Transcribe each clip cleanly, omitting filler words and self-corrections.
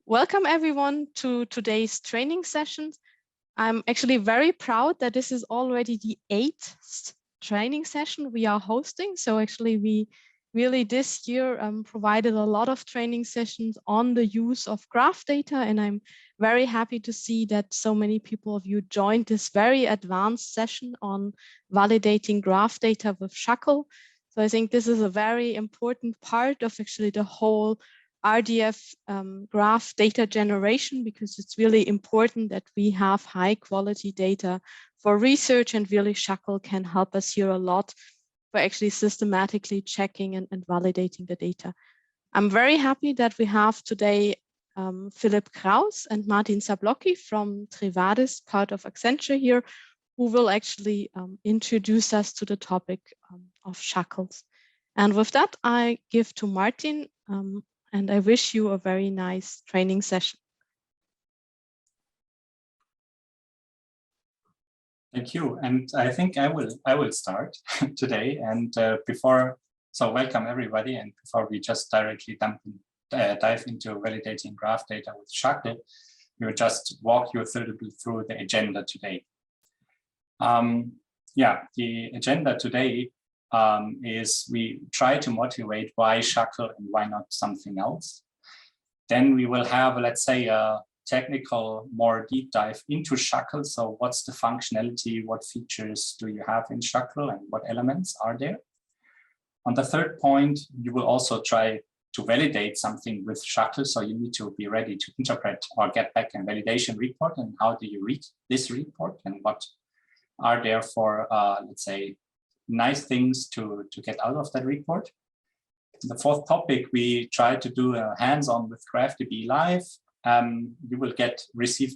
Welcome everyone to today's training session. I'm actually very proud that this is already the 8th training session we are hosting. So actually we really this year provided a lot of training sessions on the use of graph data, and I'm very happy to see that so many people of you joined this very advanced session on validating graph data with SHACL. So I think this is a very important part of actually the whole RDF graph data generation, because it's really important that we have high quality data for research, and really SHACL can help us here a lot for actually systematically checking and validating the data. I'm very happy that we have today Philipp Kraus and Martin Zablocki from Trevadis, part of Accenture here, who will actually introduce us to the topic of SHACLs. And with that, I give to Martin. And I wish you a very nice training session. Thank you. And I think I will start today. And welcome everybody. And before we just directly dive into validating graph data with SHACL, we will just walk you through the agenda today. The agenda today is we try to motivate why SHACL and why not something else. Then we will have, let's say, a technical, more deep dive into SHACL. So what's the functionality, what features do you have in SHACL, and what elements are there? On the third point, you will also try to validate something with SHACL. So you need to be ready to interpret or get back a validation report, and how do you read this report, and what are there for, let's say, nice things to get out of that report. The fourth topic, we try to do a hands-on with GraphDB live. You will receive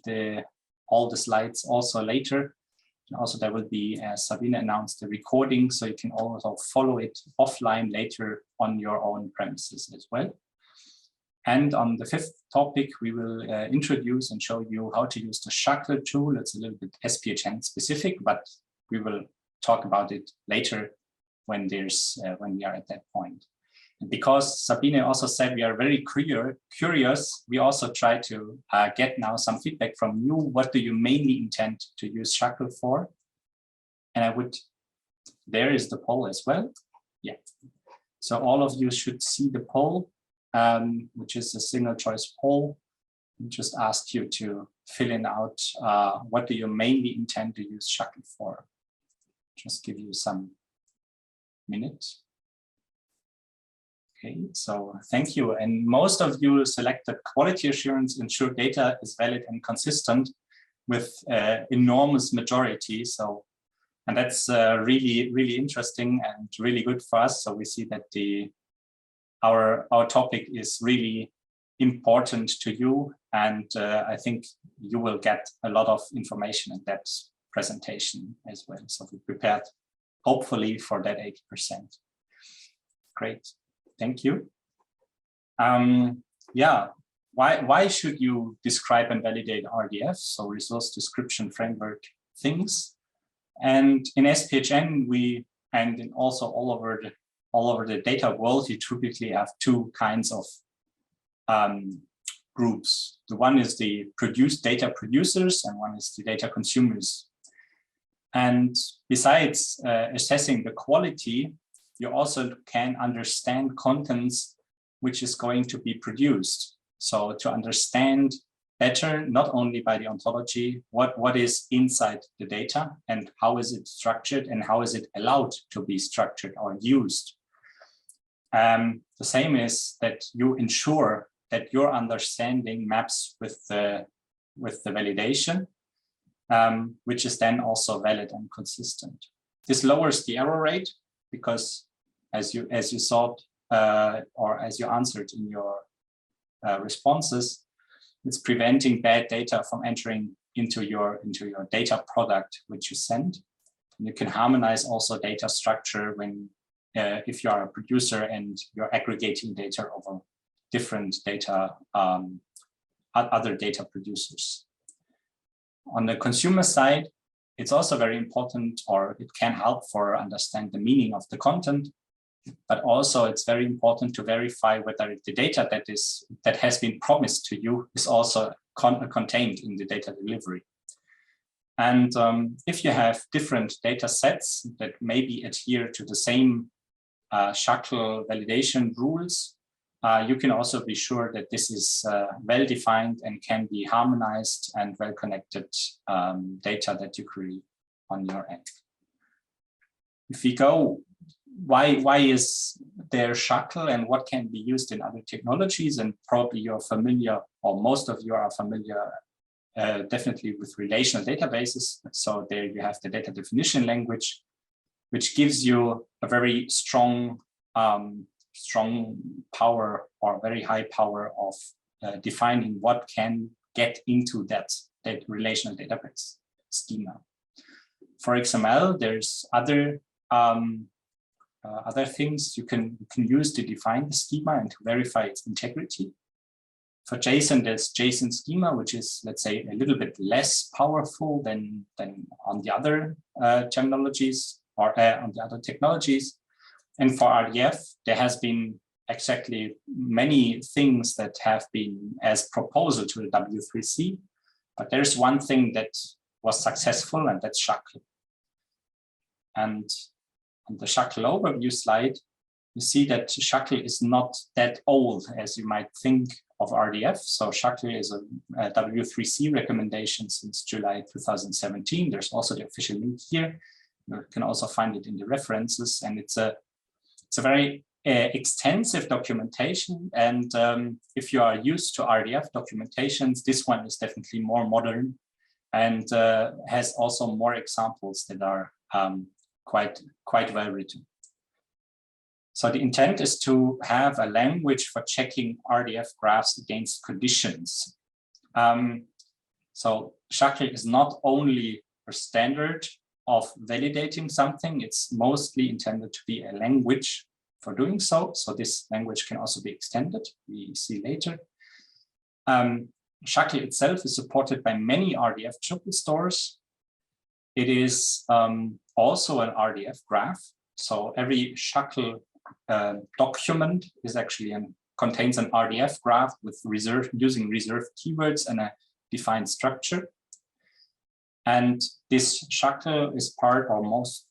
all the slides also later. And also there will be, as Sabine announced, the recording, so you can also follow it offline later on your own premises as well. And on the fifth topic, we will introduce and show you how to use the SHACL tool. It's a little bit SPHN specific, but we will talk about it later when we are at that point. And because Sabine also said we are very curious, we also try to get now some feedback from you. What do you mainly intend to use SHACL for? And there is the poll as well. Yeah. So all of you should see the poll, which is a single choice poll. We just asked you to fill in out what do you mainly intend to use SHACL for. Just give you some minutes. Okay, so thank you. And most of you selected quality assurance, ensure data is valid and consistent, with enormous majority. So, and that's really, really interesting and really good for us. So we see that our topic is really important to you, and I think you will get a lot of information in that presentation as well. So we prepared hopefully for that 80%. Great, thank you. Why should you describe and validate RDF? So resource description framework things. And in SPHN and also all over the data world, you typically have two kinds of groups. The one is the data producers, and one is the data consumers. And besides assessing the quality, you also can understand contents which is going to be produced. So to understand better, not only by the ontology, what is inside the data and how is it structured and how is it allowed to be structured or used. The same is that you ensure that your understanding maps with the validation, which is then also valid and consistent. This lowers the error rate because, as you saw or as you answered in your responses, it's preventing bad data from entering into your data product which you send. And you can harmonize also data structure when if you are a producer and you're aggregating data over different data, other data producers. On the consumer side, it's also very important, or it can help for understand the meaning of the content. but also it's very important to verify whether the data that has been promised to you is also contained in the data delivery. And if you have different data sets that maybe adhere to the same SHACL validation rules, you can also be sure that this is well-defined and can be harmonized and well-connected data that you create on your end. If we go, why is there SHACL and what can be used in other technologies? And probably you're familiar, or most of you are familiar, definitely with relational databases. So there you have the data definition language, which gives you a very strong power or very high power of defining what can get into that relational database schema. For XML, there's other things you can use to define the schema and to verify its integrity. For JSON, there's JSON schema, which is, let's say, a little bit less powerful than on the other terminologies or on the other technologies. And for RDF, there has been exactly many things that have been as proposal to the W3C, but there's one thing that was successful, and that's SHACL. And on the SHACL overview slide, you see that SHACL is not that old as you might think of RDF. So SHACL is a W3C recommendation since July 2017. There's also the official link here. You can also find it in the references, and it's a very extensive documentation. And if you are used to RDF documentations, this one is definitely more modern and has also more examples that are quite well written. So the intent is to have a language for checking RDF graphs against conditions. So SHACL is not only a standard of validating something, it's mostly intended to be a language for doing so. So this language can also be extended, we see later. SHACL itself is supported by many RDF tuple stores. It is also an RDF graph. So every SHACL document is actually contains an RDF graph with using reserved keywords and a defined structure. And this SHACL is part, or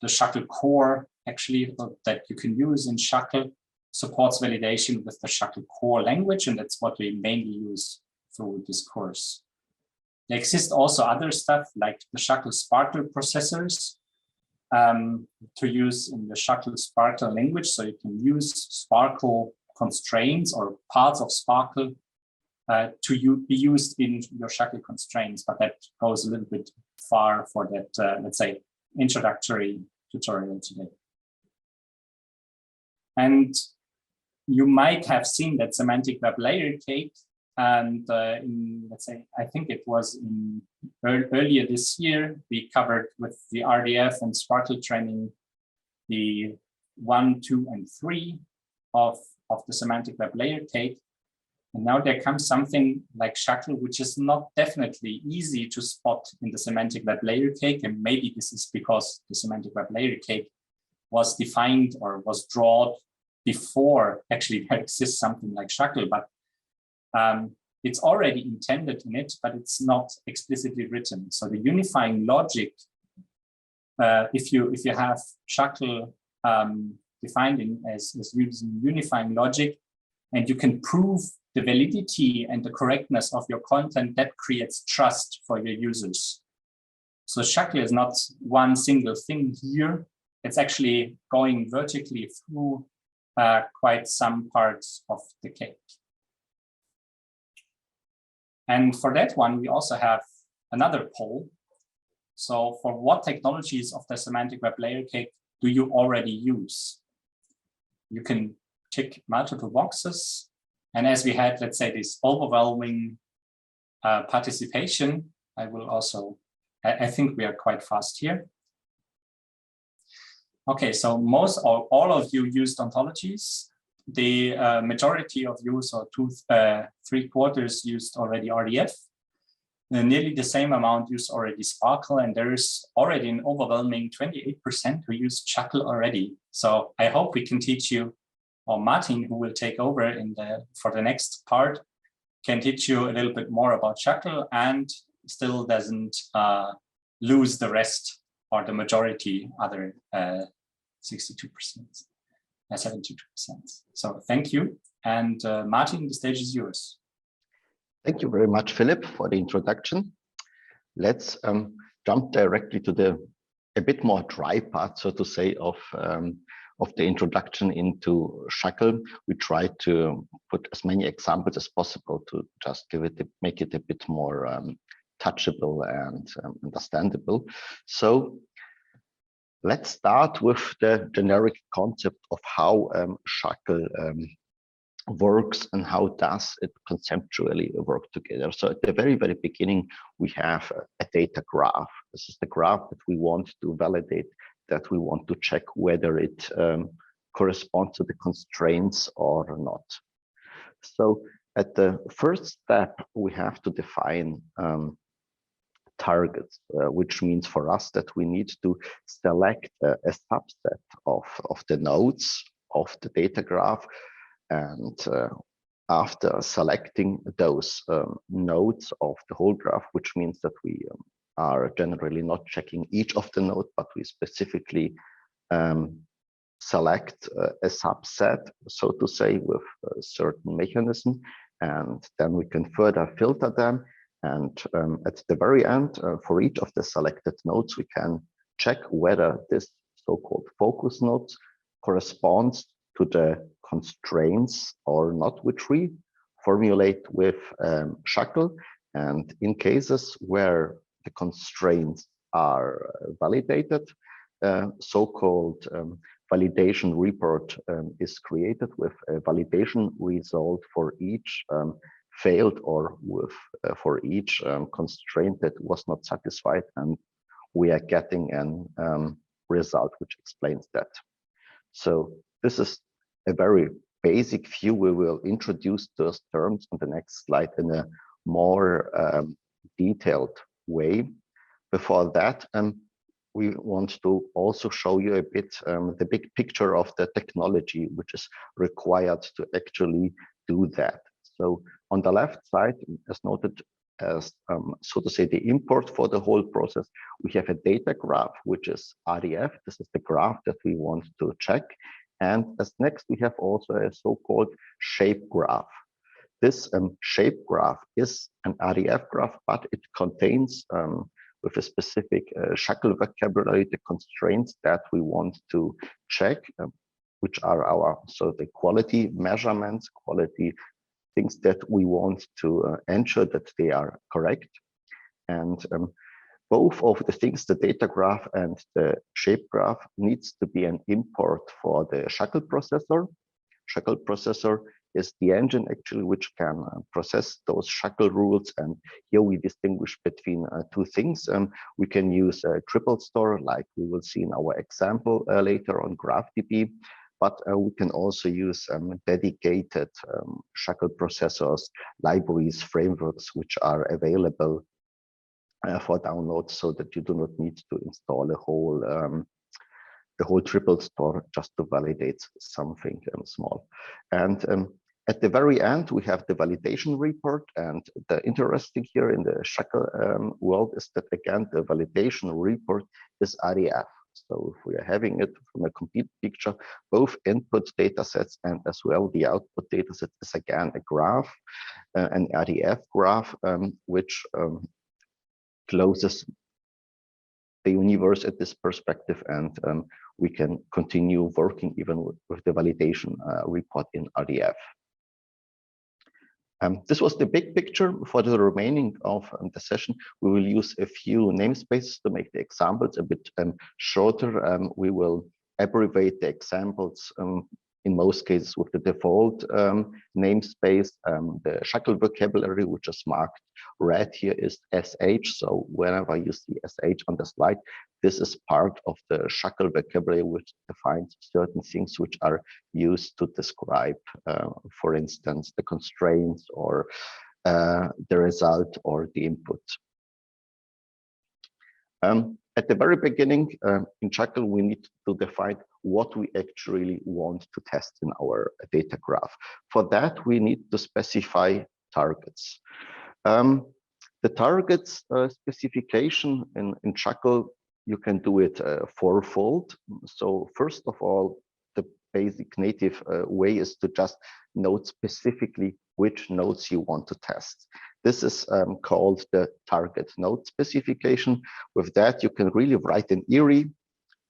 the SHACL Core actually that you can use in SHACL supports validation with the SHACL Core language, and that's what we mainly use through this course. There exist also other stuff like the SHACL Sparkle processors to use in the SHACL Sparkle language. So you can use Sparkle constraints or parts of Sparkle to be used in your SHACL constraints, but that goes a little bit far for that, let's say, introductory tutorial today. And you might have seen that semantic web layer cake, and let's say, I think it was earlier this year, we covered with the RDF and Sparkle training the 1, 2, and 3 of the semantic web layer cake. And now there comes something like SHACL, which is not definitely easy to spot in the semantic web layer cake. And maybe this is because the semantic web layer cake was defined or was drawn before actually there exists something like SHACL, but it's already intended in it, but it's not explicitly written. So the unifying logic, if you have SHACL defined as using unifying logic, and you can prove the validity and the correctness of your content, that creates trust for your users. So SHACL is not one single thing here. It's actually going vertically through quite some parts of the cake. And for that one, we also have another poll. So for what technologies of the semantic web layer cake do you already use? You can tick multiple boxes. And as we had, let's say, this overwhelming participation, I think we are quite fast here. Okay, so most or all of you used ontologies. The majority of you, so 3/4 used already RDF. nearly the same amount use already SPARQL, and there is already an overwhelming 28% who use SHACL already. So I hope we can teach you, or Martin, who will take over for the next part, can teach you a little bit more about SHACL and still doesn't lose the rest or the majority, other 62%, 72%. So thank you. And Martin, the stage is yours. Thank you very much, Philip, for the introduction. Let's jump directly to a bit more dry part, so to say, of the introduction into SHACL. We try to put as many examples as possible to just make it a bit more touchable and understandable. So let's start with the generic concept of how SHACL works and how does it conceptually work together. So at the very, very beginning, we have a data graph. This is the graph that we want to validate, that we want to check whether it corresponds to the constraints or not. So at the first step, we have to define targets, which means for us that we need to select a subset of the nodes of the data graph. And after selecting those nodes of the whole graph, which means that we are generally not checking each of the nodes, but we specifically select a subset, so to say, with a certain mechanism, and then we can further filter them. And at the very end, for each of the selected nodes, we can check whether this so-called focus nodes corresponds to the constraints or not, which we formulate with SHACL. And in cases where the constraints are validated, so-called validation report is created with a validation result for each failed or with for each constraint that was not satisfied, and we are getting an result which explains that. So this is a very basic view. We will introduce those terms on the next slide in a more detailed way. Before that, we want to also show you a bit the big picture of the technology which is required to actually do that. So on the left side, as noted, as so to say, the import for the whole process, we have a data graph, which is RDF. This is the graph that we want to check. And as next, we have also a so-called shape graph. This shape graph is an RDF graph, but it contains with a specific SHACL vocabulary the constraints that we want to check, which are our the quality measurements, quality things that we want to ensure that they are correct. And both of the things, the data graph and the shape graph, needs to be an import for the SHACL processor. SHACL processor is the engine actually which can process those SHACL rules. And here we distinguish between two things. We can use a triple store, like we will see in our example later on GraphDB, but we can also use dedicated SHACL processors, libraries, frameworks, which are available for download, so that you do not need to install the whole triple store just to validate something small. And at the very end, we have the validation report. And the interesting here in the SHACL world is that, again, the validation report is RDF. So if we are having it from a complete picture, both input data sets and as well the output data set is again a graph, an RDF graph, which closes the universe at this perspective, and we can continue working even with the validation report in RDF. This was the big picture. For the remaining of the session, we will use a few namespaces to make the examples a bit shorter. We will abbreviate the examples in most cases with the default namespace. The SHACL vocabulary, which is marked red here, is SH. So whenever you see SH on the slide, this is part of the SHACL vocabulary, which defines certain things which are used to describe, for instance, the constraints or the result or the input. At the very beginning, in SHACL, we need to define what we actually want to test in our data graph. For that, we need to specify targets. The targets specification in SHACL, you can do it fourfold. So first of all, the basic native way is to just note specifically which nodes you want to test. This is called the target node specification. With that, you can really write an array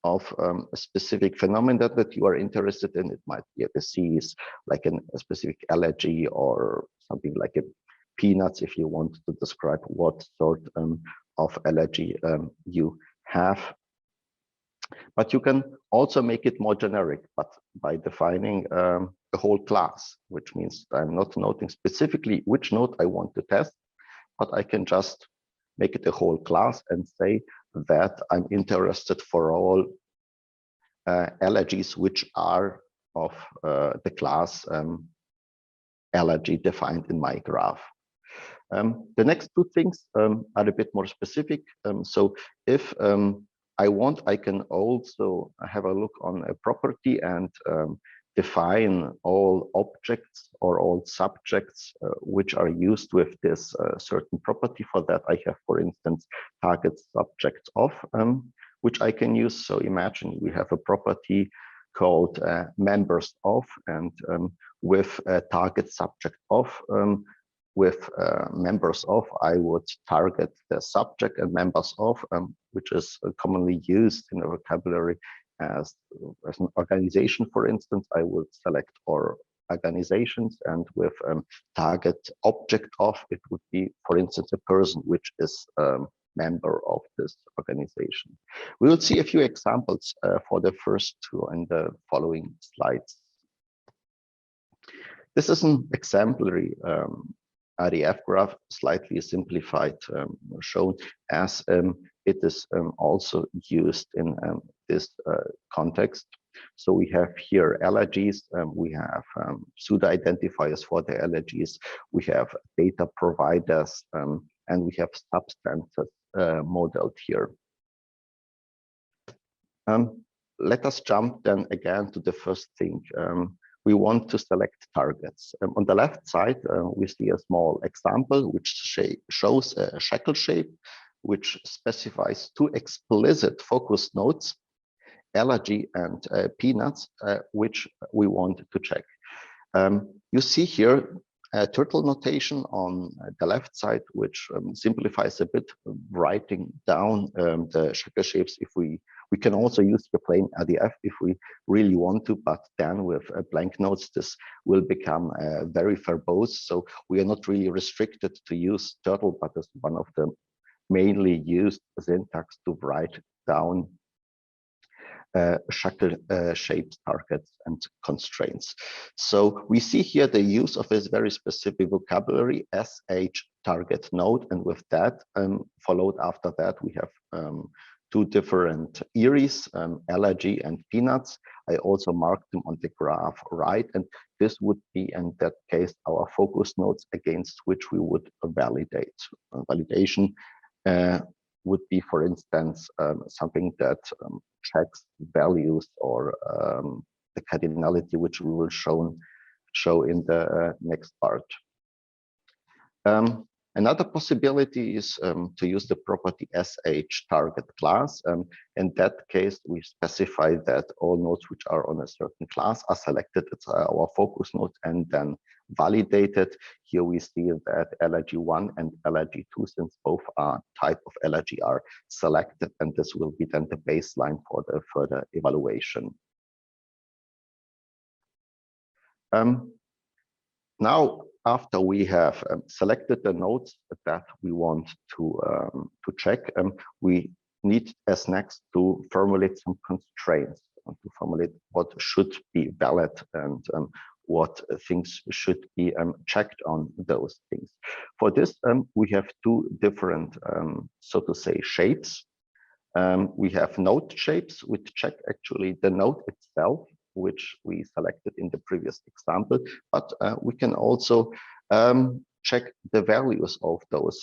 of a specific phenomenon that you are interested in. It might be a disease, like a specific allergy, or something like a peanuts, if you want to describe what sort of allergy you have. But you can also make it more generic, but by defining a whole class, which means I'm not noting specifically which node I want to test, but I can just make it a whole class and say that I'm interested for all allergies which are of the class allergy defined in my graph. The next two things are a bit more specific. So if I want, I can also have a look on a property and define all objects or all subjects which are used with this certain property. For that, I have, for instance, target subject of, which I can use. So imagine we have a property called members of, and with a target subject of, with members of, I would target the subject and members of, which is commonly used in a vocabulary as an organization. For instance, I would select our organizations, and with target object of, it would be, for instance, a person which is a member of this organization. We will see a few examples for the first two in the following slides. This is an exemplary RDF graph, slightly simplified, shown as it is also used in this context. So we have here allergies, we have pseudo identifiers for the allergies, we have data providers, and we have substances modeled here. Let us jump then again to the first thing. We want to select targets. On the left side, we see a small example which shows a SHACL shape, which specifies two explicit focus nodes, allergy and peanuts, which we want to check. You see here a turtle notation on the left side, which simplifies a bit, writing down the SHACL shapes. If we can also use the plain RDF if we really want to, but then with blank notes, this will become very verbose. So we are not really restricted to use turtle, but as one of the mainly used syntax to write down SHACL shapes, targets, and constraints. So we see here the use of this very specific vocabulary, SH target node, and with that, followed after that, we have two different areas, allergy and peanuts. I also marked them on the graph right, and this would be, in that case, our focus nodes against which we would validate. Validation would be, for instance, something that checks values or the cardinality, which we will show in the next part. Another possibility is to use the property SH target class. In that case, we specify that all nodes which are on a certain class are selected. It's our focus node and then validated. Here we see that allergy 1 and allergy 2, since both are type of allergy, are selected, and this will be then the baseline for the further evaluation. Now, after we have selected the nodes that we want to check, we need as next to formulate some constraints, to formulate what should be valid and what things should be checked on those things. For this, we have two different, so to say, shapes. We have node shapes, which check actually the node itself, which we selected in the previous example, but we can also check the values of those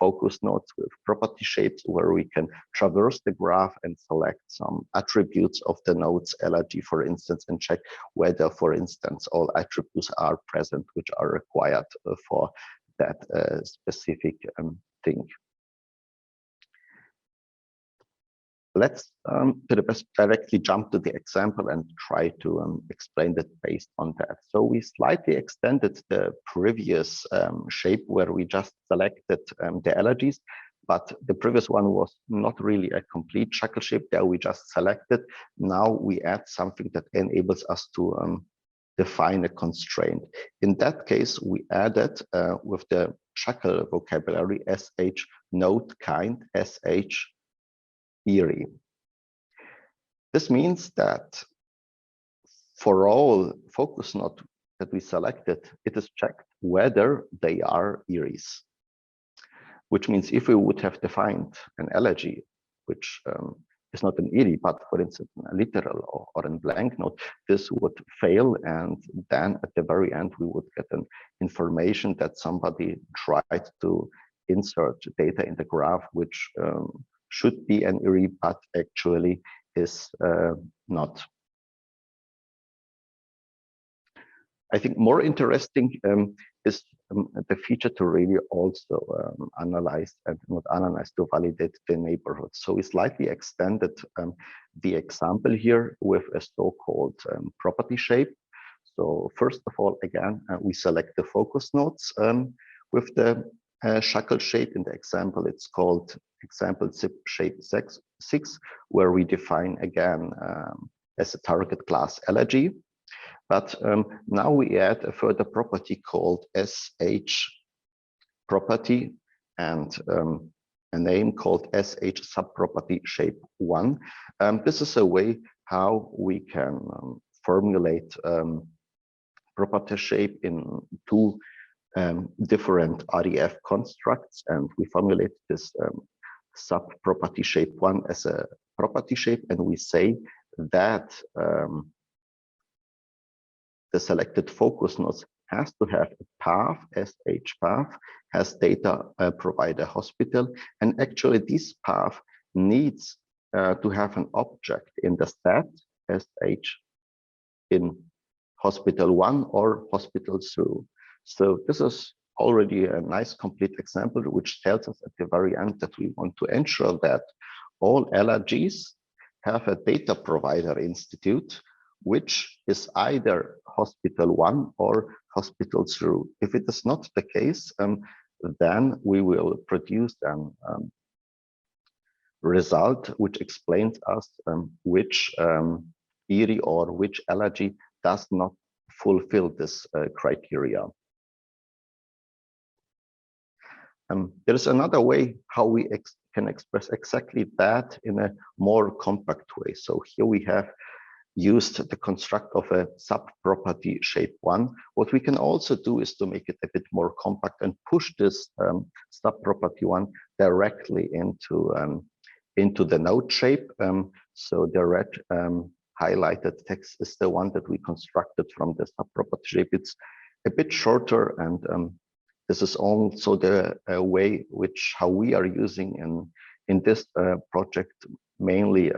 focus nodes with property shapes, where we can traverse the graph and select some attributes of the nodes LRG, for instance, and check whether, for instance, all attributes are present which are required for that specific thing. Let's to the best directly jump to the example and try to explain that based on that. So we slightly extended the previous shape where we just selected the allergies, but the previous one was not really a complete SHACL shape. There we just selected. Now we add something that enables us to define a constraint. In that case, we added with the SHACL vocabulary SH node kind, SH eerie. This means that for all focus nodes that we selected, it is checked whether they are eries. Which means if we would have defined an allergy, which is not an eerie, but for instance, a literal or a blank node, this would fail. And then at the very end, we would get an information that somebody tried to insert data in the graph, which should be an eerie, but actually is not. I think more interesting is the feature to really also analyze and not analyze, to validate the neighborhood. So we slightly extended the example here with a so-called property shape. So first of all, again, we select the focus nodes with the SHACL shape. In the example, it's called example zip shape 6, where we define again as a target class allergy. But now we add a further property called SH property and a name called SH subproperty shape 1. This is a way how we can formulate property shape in two different RDF constructs, and we formulate this subproperty shape 1 as a property shape, and we say that the selected focus nodes has to have a path, SH path, has data provider hospital, and actually this path needs to have an object in the stat, SH in hospital 1 or hospital 2. So this is already a nice complete example, which tells us at the very end that we want to ensure that all LRGs have a data provider institute, which is either hospital 1 or hospital 2. If it is not the case, then we will produce a result which explains us which eerie or which allergy does not fulfill this criteria. There is another way how we can express exactly that in a more compact way. So here we have used the construct of a subproperty shape 1. What we can also do is to make it a bit more compact and push this subproperty 1 directly into the node shape. So the red highlighted text is the one that we constructed from the subproperty shape. It's a bit shorter, and this is also the way which how we are using in this project, mainly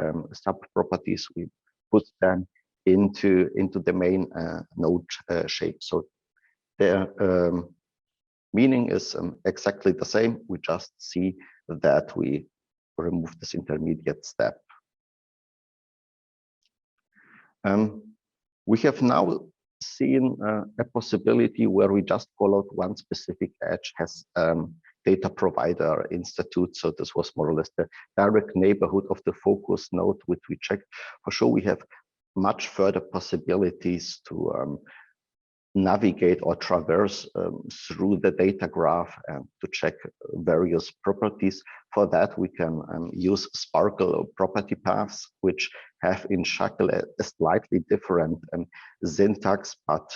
subproperties. We put them into the main node shape. So the meaning is exactly the same. We just see that we remove this intermediate step. We have now seen a possibility where we just call out one specific edge has data provider institute. So this was more or less the direct neighborhood of the focus node, which we checked. For sure, we have much further possibilities to navigate or traverse through the data graph and to check various properties. For that, we can use SPARQL property paths, which have in SHACL a slightly different syntax, but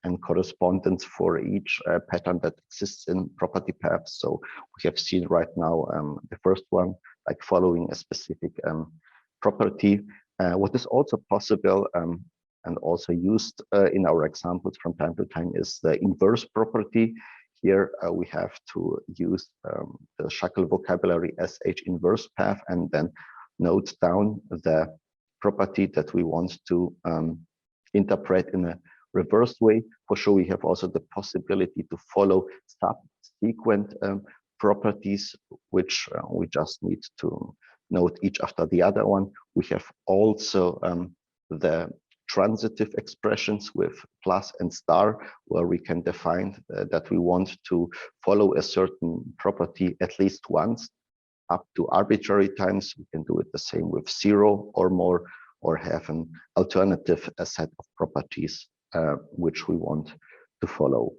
and correspondence for each pattern that exists in property paths. So we have seen right now the first one, like following a specific property. What is also possible and also used in our examples from time to time is the inverse property. here we have to use the SHACL vocabulary SH inverse path and then note down the property that we want to interpret in a reversed way. For sure, we have also the possibility to follow subsequent properties, which we just need to note each after the other one. We have also the transitive expressions with plus and star, where we can define that we want to follow a certain property at least once, up to arbitrary times. We can do it the same with 0 or more, or have an alternative set of properties which we want to follow.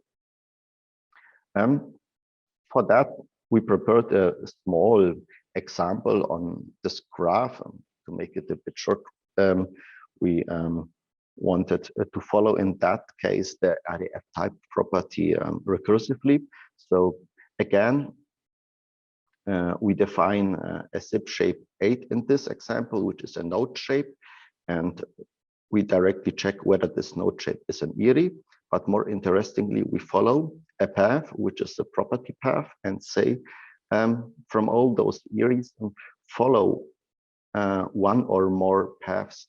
For that, we prepared a small example on this graph. To make it a bit short, we wanted to follow in that case the RDF type property recursively. So again, we define a zip shape 8 in this example, which is a node shape, and we directly check whether this node shape is an IRI. But more interestingly, we follow a path, which is the property path, and say from all those IRIs, follow one or more paths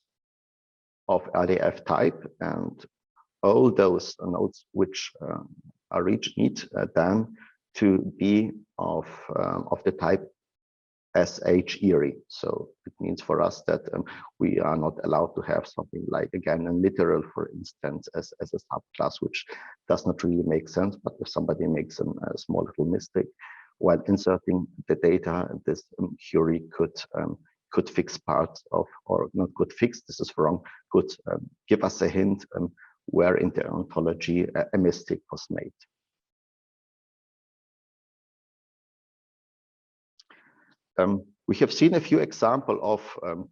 of RDF type, and all those nodes which are reached need then to be of the type SH IRI. So it means for us that we are not allowed to have something like, again, a literal, for instance, as a subclass, which does not really make sense. But if somebody makes a small little mistake while inserting the data, this query could fix parts of, or not could fix, this is wrong, could give us a hint where in the ontology a mistake was made. We have seen a few examples of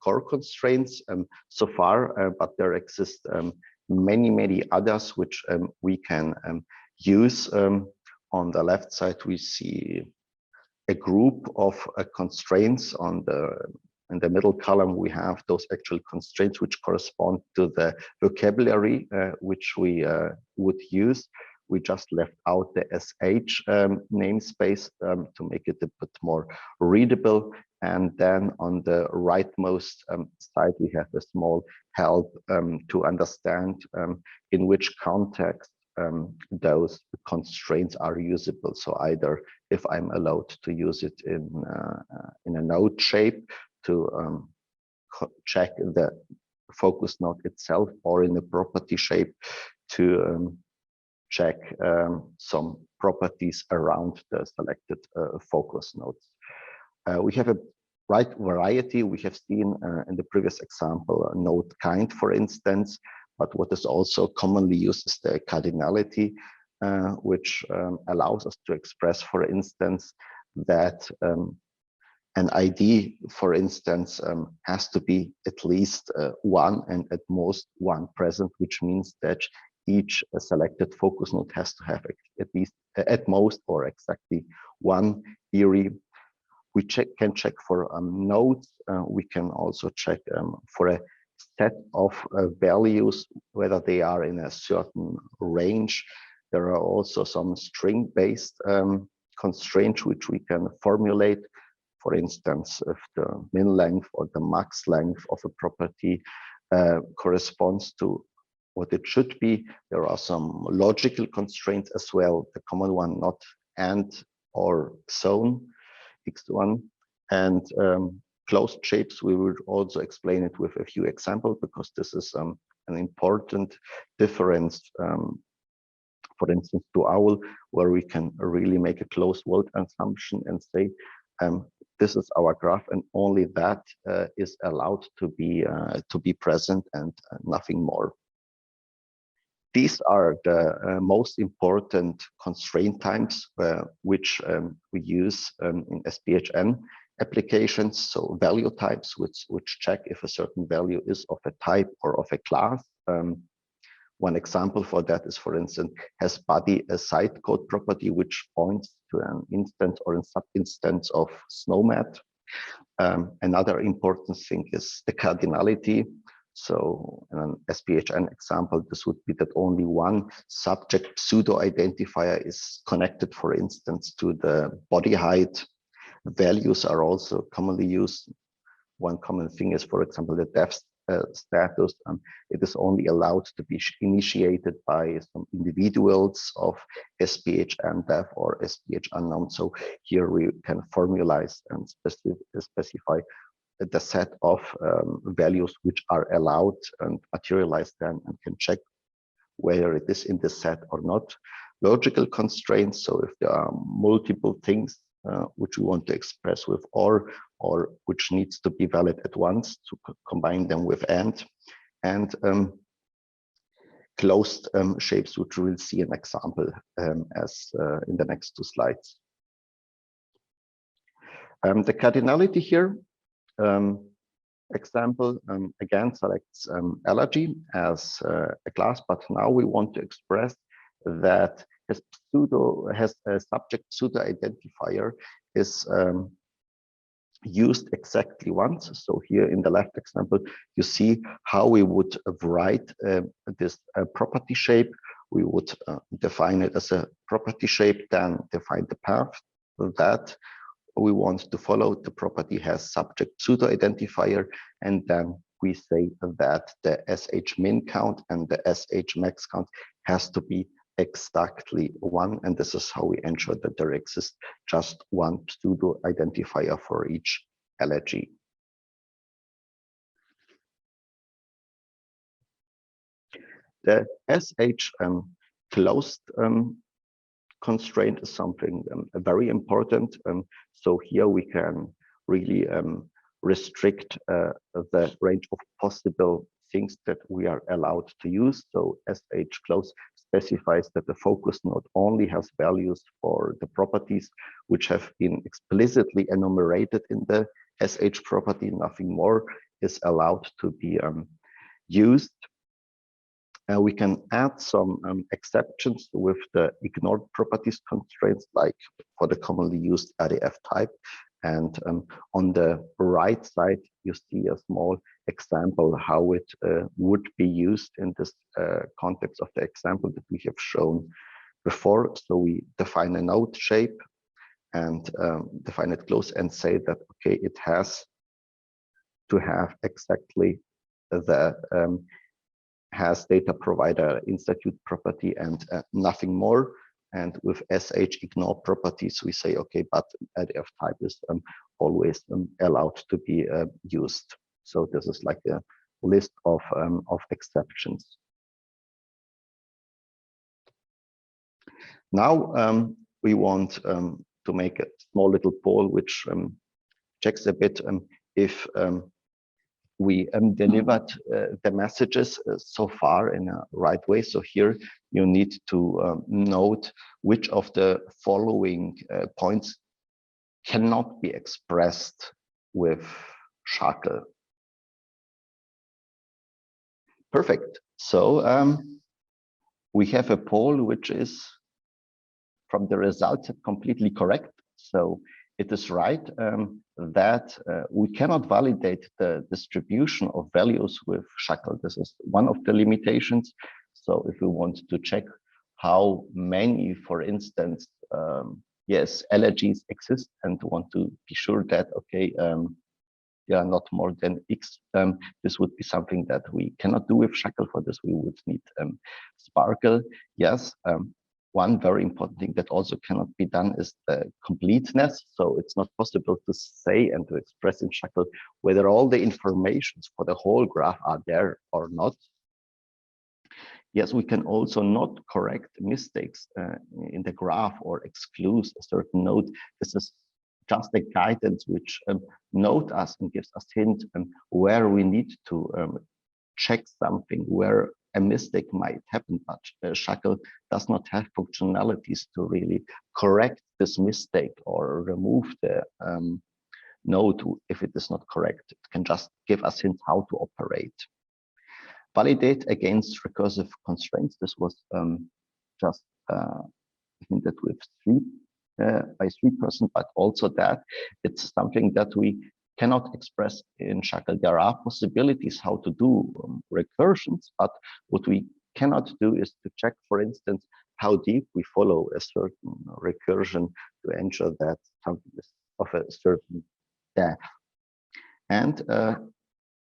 core constraints so far, but there exist many others which we can use. On the left side, we see a group of constraints. In the middle column, we have those actual constraints which correspond to the vocabulary which we would use. We just left out the SH namespace to make it a bit more readable. And then on the rightmost side, we have a small help to understand in which context those constraints are usable. So either if I'm allowed to use it in a node shape to check the focus node itself, or in a property shape to check some properties around the selected focus nodes. We have a right variety. We have seen in the previous example, node kind, for instance, but what is also commonly used is the cardinality, which allows us to express, for instance, that an ID, for instance, has to be at least one and at most one present, which means that each selected focus node has to have at least, at most, or exactly one IRI. We can check for nodes. We can also check for a set of values, whether they are in a certain range. There are also some string-based constraints which we can formulate. For instance, if the min length or the max length of a property corresponds to what it should be. There are some logical constraints as well. The common one, not and or zone, x1, and closed shapes. We will also explain it with a few examples, because this is an important difference, for instance, to OWL, where we can really make a closed world assumption and say, this is our graph, and only that is allowed to be present, and nothing more. These are the most important constraint types which we use in SPHN applications. So value types, which check if a certain value is of a type or of a class. One example for that is, for instance, has body a side code property which points to an instance or a sub-instance of SNOMAD. Another important thing is the cardinality. So in an SPHN example, this would be that only one subject pseudo identifier is connected, for instance, to the body height. Values are also commonly used. One common thing is, for example, the depth status. It is only allowed to be initiated by some individuals of SPHN def or SPH unknown. So here we can formalize and specify the set of values which are allowed and materialize them and can check whether it is in the set or not. Logical constraints, so if there are multiple things which we want to express with or which needs to be valid at once, to combine them with and closed shapes, which we will see an example as in the next two slides. The cardinality here example again selects allergy as a class, but now we want to express that has a subject pseudo identifier is used exactly once. So here in the left example, you see how we would write this property shape. We would define it as a property shape, then define the path that we want to follow. The property has subject pseudo identifier, and then we say that the SH min count and the SH max count has to be exactly one, and this is how we ensure that there exists just one pseudo identifier for each allergy. The SH closed constraint is something very important. So here we can really restrict the range of possible things that we are allowed to use. So SH close specifies that the focus node only has values for the properties which have been explicitly enumerated in the SH property. Nothing more is allowed to be used. We can add some exceptions with the ignored properties constraints, like for the commonly used RDF type. And on the right side, you see a small example how it would be used in this context of the example that we have shown before. So we define a node shape and define it close and say that, okay, it has to have exactly the has data provider institute property and nothing more. And with SH ignore properties, we say, okay, but RDF type is always allowed to be used. So this is like a list of exceptions. Now we want to make a small little poll which checks a bit if we delivered the messages so far in a right way. So here you need to note which of the following points cannot be expressed with SHACL. Perfect. So we have a poll which is from the results completely correct. So it is right that we cannot validate the distribution of values with SHACL. This is one of the limitations. So if we want to check how many, for instance, allergies exist and want to be sure that, okay, there are not more than X, this would be something that we cannot do with SHACL. For this, we would need SPARQL. Yes. One very important thing that also cannot be done is the completeness. So it's not possible to say and to express in SHACL whether all the informations for the whole graph are there or not. Yes, we can also not correct mistakes in the graph or exclude a certain node. This is just a guidance which note us and gives us hint where we need to check something, where a mistake might happen, but SHACL does not have functionalities to really correct this mistake or remove the node if it is not correct. It can just give us hints how to operate. Validate against recursive constraints. This was just hinted with by 3%, but also that it's something that we cannot express in SHACL. There are possibilities how to do recursions, but what we cannot do is to check, for instance, how deep we follow a certain recursion to ensure that something is of a certain depth. And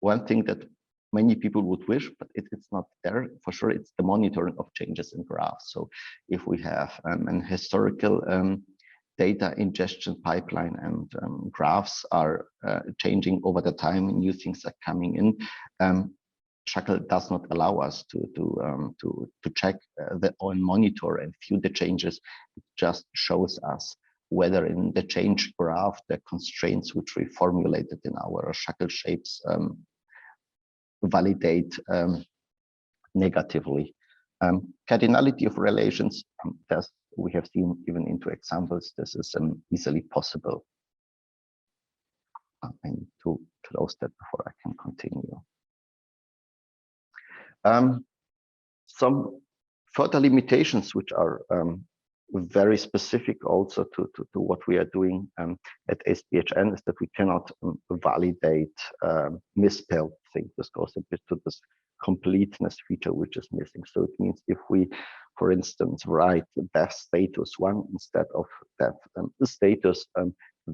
one thing that many people would wish, but it's not there for sure, it's the monitoring of changes in graphs. So if we have an historical data ingestion pipeline and graphs are changing over the time, new things are coming in, SHACL does not allow us to check the on monitor and view the changes. It just shows us whether in the change graph the constraints which we formulated in our SHACL shapes validate negatively. Cardinality of relations, as we have seen even into examples, this is easily possible. I need to close that before I can continue. Some further limitations which are very specific also to what we are doing at SPHN is that we cannot validate misspelled things. This goes a bit to this completeness feature which is missing. So it means if we, for instance, write dev status 1 instead of dev status,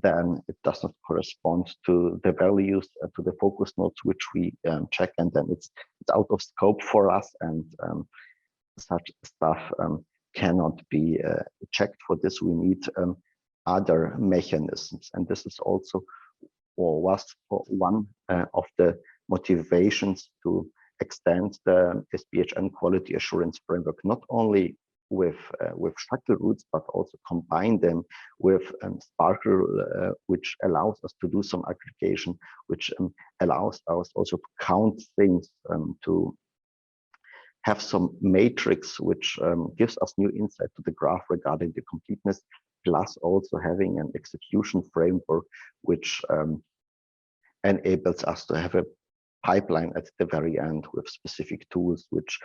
then it does not correspond to the values, to the focus nodes which we check, and then it's out of scope for us, and such stuff cannot be checked. For this we need other mechanisms, and this is also, or was one of the motivations to extend the SPHN quality assurance framework, not only with SHACL roots, but also combine them with SPARQL, which allows us to do some aggregation, which allows us also to count things, to have some matrix which gives us new insight to the graph regarding the completeness, plus also having an execution framework which enables us to have a pipeline at the very end with specific tools which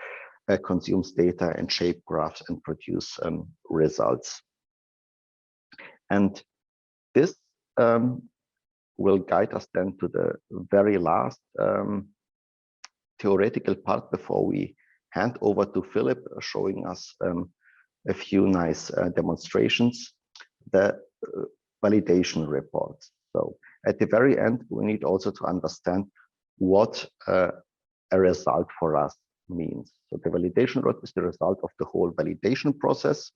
consumes data and shape graphs and produce results. And this will guide us then to the very last theoretical part before we hand over to Philip, showing us a few nice demonstrations, the validation reports. So at the very end, we need also to understand what a result for us means. So the validation report is the result of the whole validation process.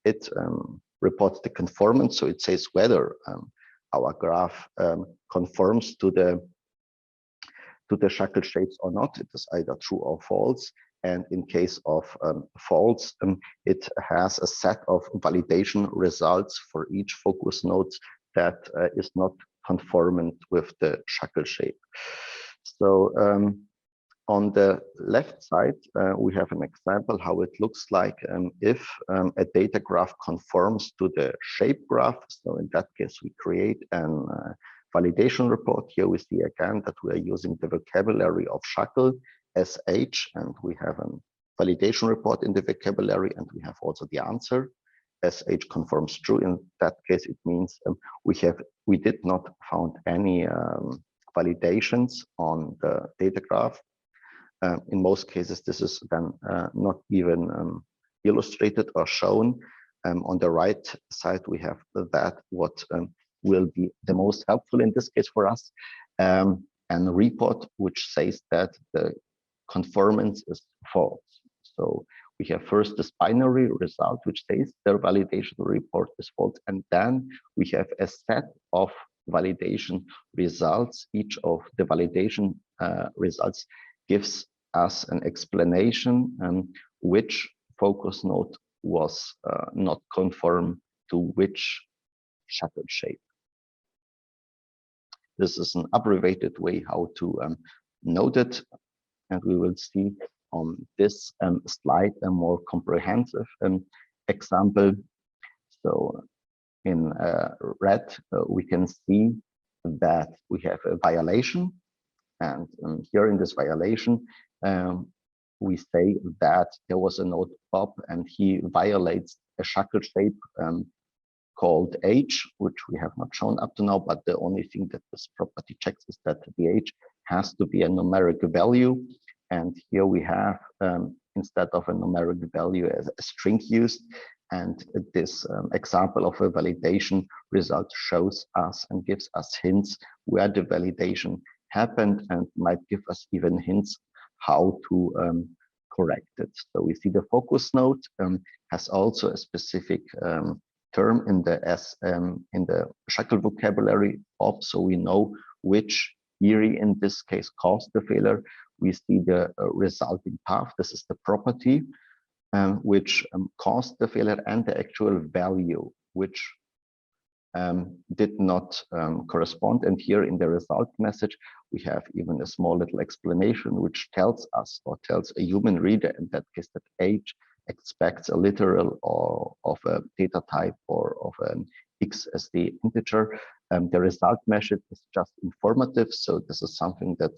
It reports the conformance, so it says whether our graph conforms to the SHACL shapes or not. It is either true or false. And in case of false, it has a set of validation results for each focus node that is not conformant with the SHACL shape. So on the left side, we have an example how it looks like if a data graph conforms to the shape graph. So in that case, we create an validation report. Here we see again that we are using the vocabulary of SHACL, SH, and we have a validation report in the vocabulary, and we have also the answer. SH conforms true. In that case, it means we did not found any validations on the data graph. In most cases, this is then not even illustrated or shown. On the right side, we have that what will be the most helpful in this case for us, and a report which says that the conformance is false. So we have first this binary result which says their validation report is false, and then we have a set of validation results. Each of the validation results gives us an explanation which focus node was not conform to which SHACL shape. This is an abbreviated way how to note it, and we will see on this slide a more comprehensive example. So in red, we can see that we have a violation, and here in this violation, we say that there was a node Bob and he violates a SHACL shape called age, which we have not shown up to now, but the only thing that this property checks is that the age has to be a numeric value. And here we have, instead of a numeric value, as a string used. And this example of a validation result shows us and gives us hints where the validation happened, and might give us even hints how to correct it. So we see the focus node has also a specific term in the SHACL vocabulary of, so we know which query in this case caused the failure. We see the resulting path. This is the property which caused the failure, and the actual value which did not correspond. And here in the result message, we have even a small little explanation which tells us, or tells a human reader in that case, that age expects a literal or of a data type or of an X as the integer. The result message is just informative, so this is something that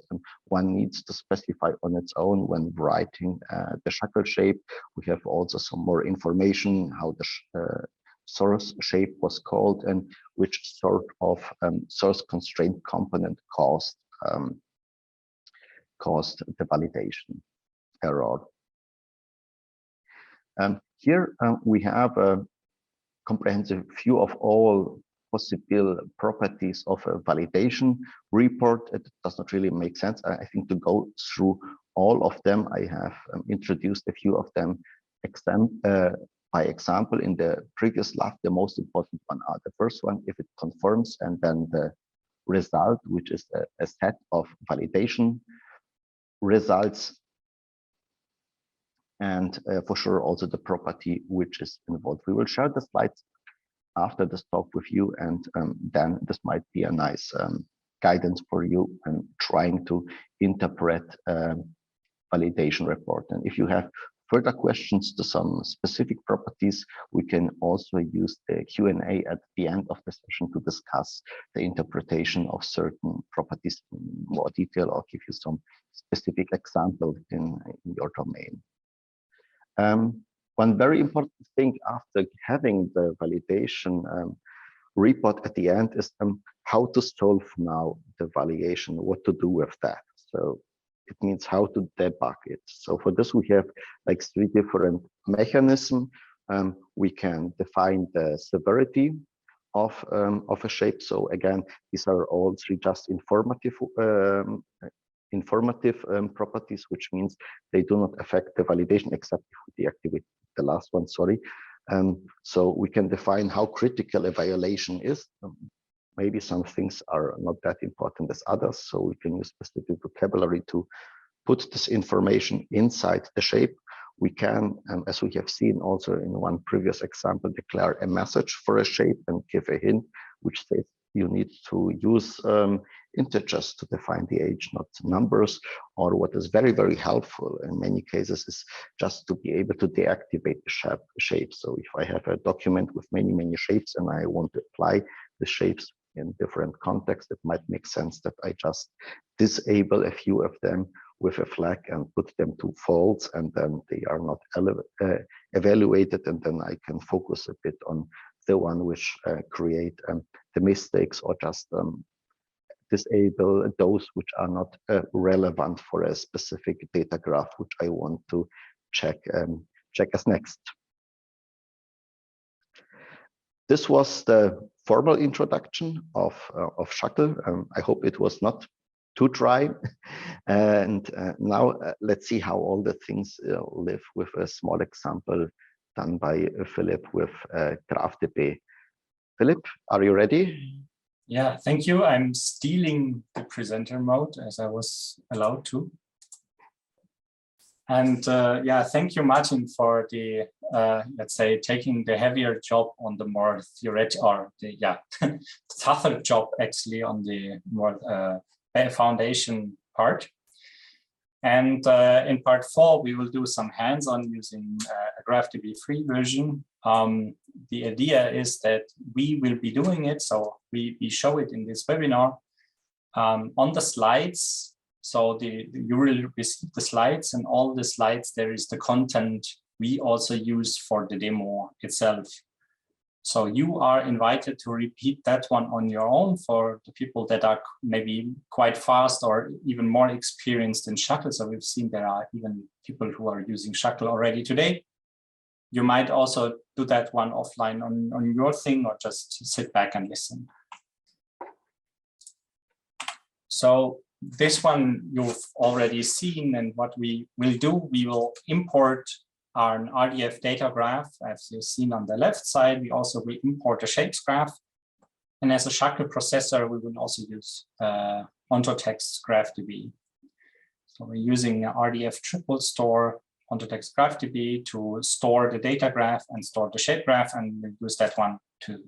one needs to specify on its own when writing the SHACL shape. We have also some more information how the source shape was called and which sort of source constraint component caused the validation error. Here we have a comprehensive view of all possible properties of a validation report. It does not really make sense, I think, to go through all of them. I have introduced a few of them by example in the previous lab. The most important one are the first one, if it conforms, and then the result, which is a set of validation results, and for sure also the property which is involved. We will share the slides after this talk with you, and then this might be a nice guidance for you in trying to interpret validation report. And if you have further questions to some specific properties, we can also use the Q&A at the end of the session to discuss the interpretation of certain properties in more detail, or give you some specific example in your domain. One very important thing after having the validation report at the end is how to solve now the validation, what to do with that. So it means how to debug it. So for this, we have like 3 different mechanisms. We can define the severity of a shape. So again, these are all 3 just informative properties, which means they do not affect the validation except if we deactivate the last one, sorry. So we can define how critical a violation is. Maybe some things are not that important as others, so we can use specific vocabulary to put this information inside the shape. We can, as we have seen also in one previous example, declare a message for a shape and give a hint which says you need to use integers to define the age, not numbers. Or what is very, very helpful in many cases is just to be able to deactivate the shape. So if I have a document with many, many shapes and I want to apply the shapes in different contexts, it might make sense that I just disable a few of them with a flag and put them to false, and then they are not evaluated, and then I can focus a bit on the one which create the mistakes, or just disable those which are not relevant for a specific data graph which I want to check as next. This was the formal introduction of SHACL. I hope it was not too dry. And now let's see how all the things live with a small example done by Philip with GraphDB. Philip, are you ready? Yeah, thank you. I'm stealing the presenter mode as I was allowed to. And yeah, thank you, Martin, for the, let's say, taking the heavier job on the more theoretical, or the, yeah, tougher job actually on the more foundation part. And in part 4, we will do some hands-on using a GraphDB free version. The idea is that we will be doing it, so we show it in this webinar on the slides. So you will receive the slides, and all the slides, there is the content we also use for the demo itself. So you are invited to repeat that one on your own for the people that are maybe quite fast or even more experienced in SHACL. So we've seen there are even people who are using SHACL already today. You might also do that one offline on your thing or just sit back and listen. So this one you've already seen, and what we will do, we will import an RDF data graph, as you've seen on the left side. We also will import a shapes graph. And as a SHACL processor, we will also use OntoText GraphDB. So we're using RDF triple store OntoText GraphDB to store the data graph and store the shape graph, and we'll use that one to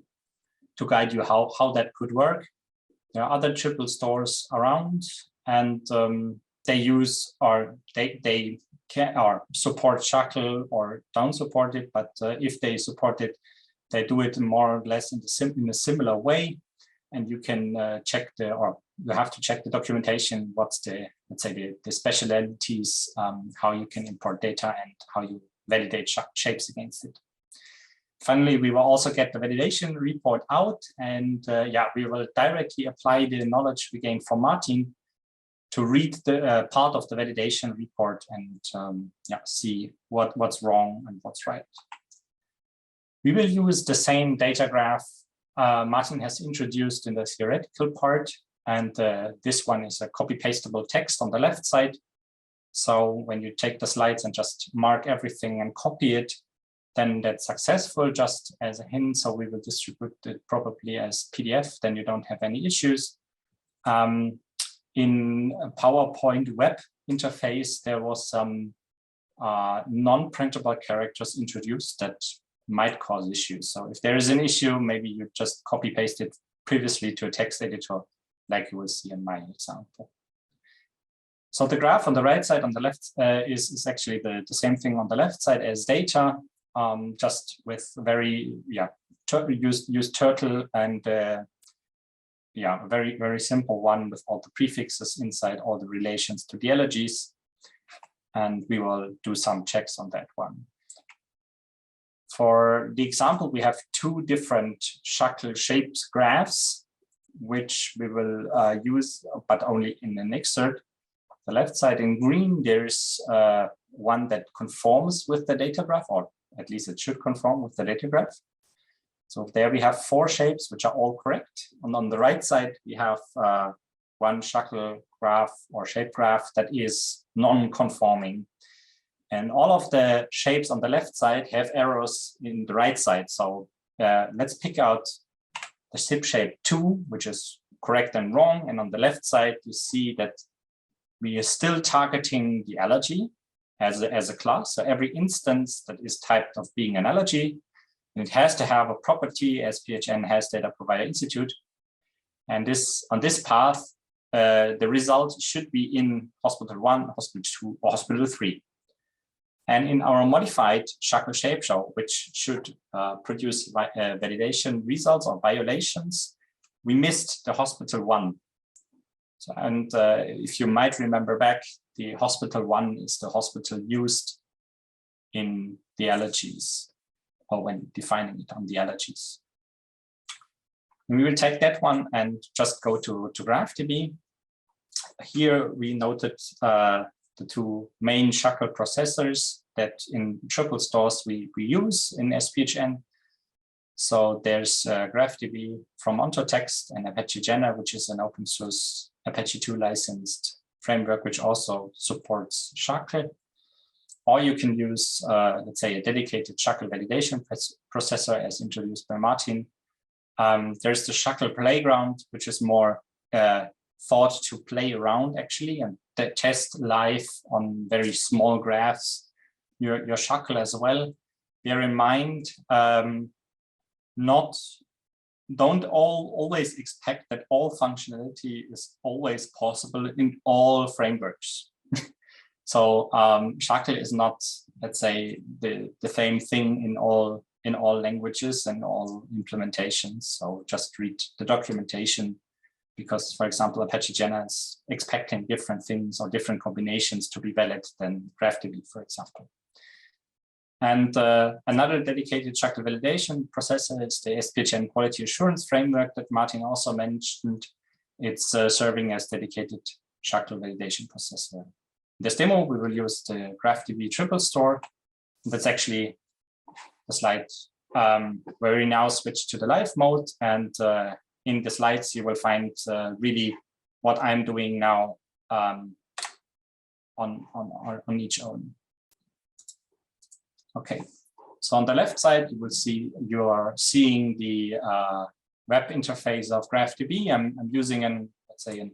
guide you how that could work. There are other triple stores around, and they use they can or support SHACL or don't support it, but if they support it, they do it more or less in a similar way. And you can check you have to check the documentation, what's the, let's say, the specialties, how you can import data and how you validate shapes against it. Finally, we will also get the validation report out, and we will directly apply the knowledge we gained from Martin to read the part of the validation report and see what's wrong and what's right. We will use the same data graph Martin has introduced in the theoretical part, and this one is a copy-pastable text on the left side. So when you take the slides and just mark everything and copy it, then that's successful, just as a hint. So we will distribute it probably as PDF, then you don't have any issues. In a PowerPoint web interface, there was some non-printable characters introduced that might cause issues. So if there is an issue, maybe you just copy paste it previously to a text editor, like you will see in my example. So the graph on the right side, on the left, is actually the same thing on the left side as data, just with very, use turtle and a very, very simple one with all the prefixes inside, all the relations to the allergies. And we will do some checks on that one. For the example, we have two different SHACL shapes graphs, which we will use, but only in an excerpt. The left side in green, there's one that conforms with the data graph, or at least it should conform with the data graph. So there we have 4 shapes, which are all correct. And on the right side, we have one SHACL graph or shape graph that is non-conforming. And all of the shapes on the left side have errors in the right side. So let's pick out the SIP shape 2, which is correct and wrong. And on the left side, you see that we are still targeting the allergy as a class. So every instance that is typed of being an allergy, it has to have a property SPHN has Data Provider Institute. And on this path, the result should be in hospital 1, hospital 2, or hospital 3. And in our modified SHACL shape show, which should produce validation results or violations, we missed the hospital 1. So, and if you might remember back, the hospital 1 is the hospital used in the allergies, or when defining it on the allergies. And we will take that one and just go to GraphDB. Here we noted the 2 main SHACL processors that in triple stores we use in SPHN. So there's GraphDB from OntoText and Apache Jena, which is an open source Apache 2 licensed framework, which also supports SHACL. Or you can use, let's say, a dedicated SHACL validation processor as introduced by Martin. There's the SHACL Playground, which is more thought to play around actually and test live on very small graphs your SHACL as well. Bear in mind, don't always expect that all functionality is always possible in all frameworks. So SHACL is not, let's say, the same thing in all languages and all implementations. So just read the documentation, because, for example, Apache Jena is expecting different things or different combinations to be valid than GraphDB, for example. And another dedicated SHACL validation processor is the SPHN Quality Assurance Framework that Martin also mentioned. It's serving as dedicated SHACL validation processor. In this demo, we will use the GraphDB triple store. That's actually the slide where we now switch to the live mode. And in the slides, you will find really what I'm doing now on each own. Okay, so on the left side, you are seeing the web interface of GraphDB. I'm using let's say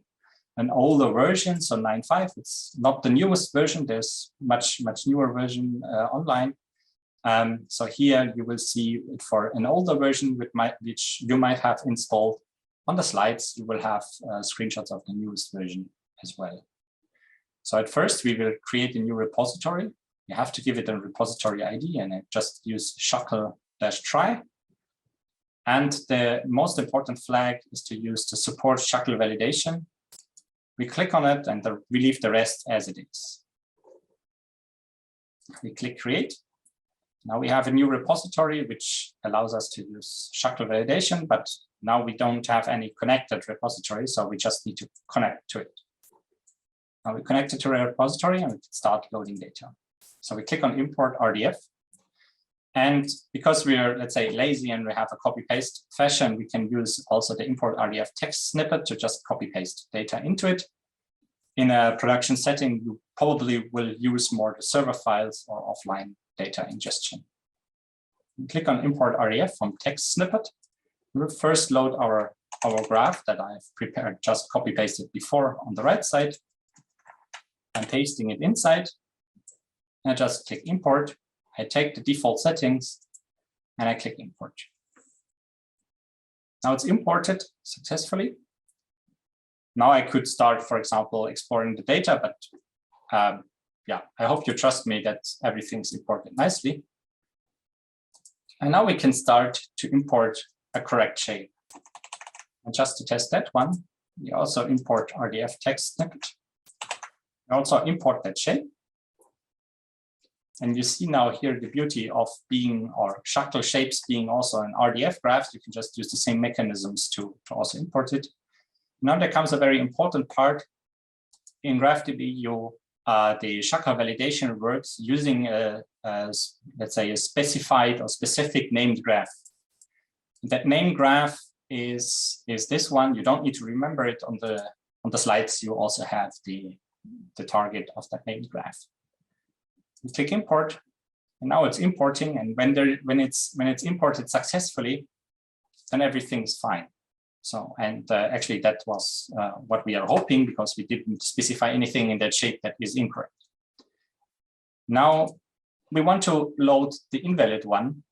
an older version, so 9.5. It's not the newest version. There's much newer version online. So here you will see it for an older version which you might have installed. On the slides, you will have screenshots of the newest version as well. So at first, we will create a new repository. You have to give it a repository ID, and I just use SHACL-try. And the most important flag is to use the support SHACL validation. We click on it, and we leave the rest as it is. We click create. Now we have a new repository, which allows us to use SHACL validation, but now we don't have any connected repository, so we just need to connect to it. Now we connect it to a repository, and we can start loading data. So we click on import RDF. And because we are, let's say, lazy and we have a copy-paste fashion, we can use also the import RDF text snippet to just copy-paste data into it. In a production setting, you probably will use more the server files or offline data ingestion. We click on import RDF from text snippet. We will first load our graph that I've prepared, just copy-pasted before on the right side. I'm pasting it inside. I just click import. I take the default settings and I click import. Now it's imported successfully. Now I could start, for example, exploring the data, but yeah, I hope you trust me that everything's imported nicely. And now we can start to import a correct shape. And just to test that one, we also import RDF text snippet. We also import that shape. And you see now here the beauty of being, or SHACL shapes being also an RDF graph. You can just use the same mechanisms to also import it. Now there comes a very important part. In GraphDB, the SHACL validation works using let's say a specified or specific named graph. That named graph is this one. You don't need to remember it on the slides. You also have the target of that named graph. We click import, and now it's importing. And when it's imported successfully, then everything's fine. So, and actually that was what we are hoping, because we didn't specify anything in that shape that is incorrect. Now we want to load the invalid one.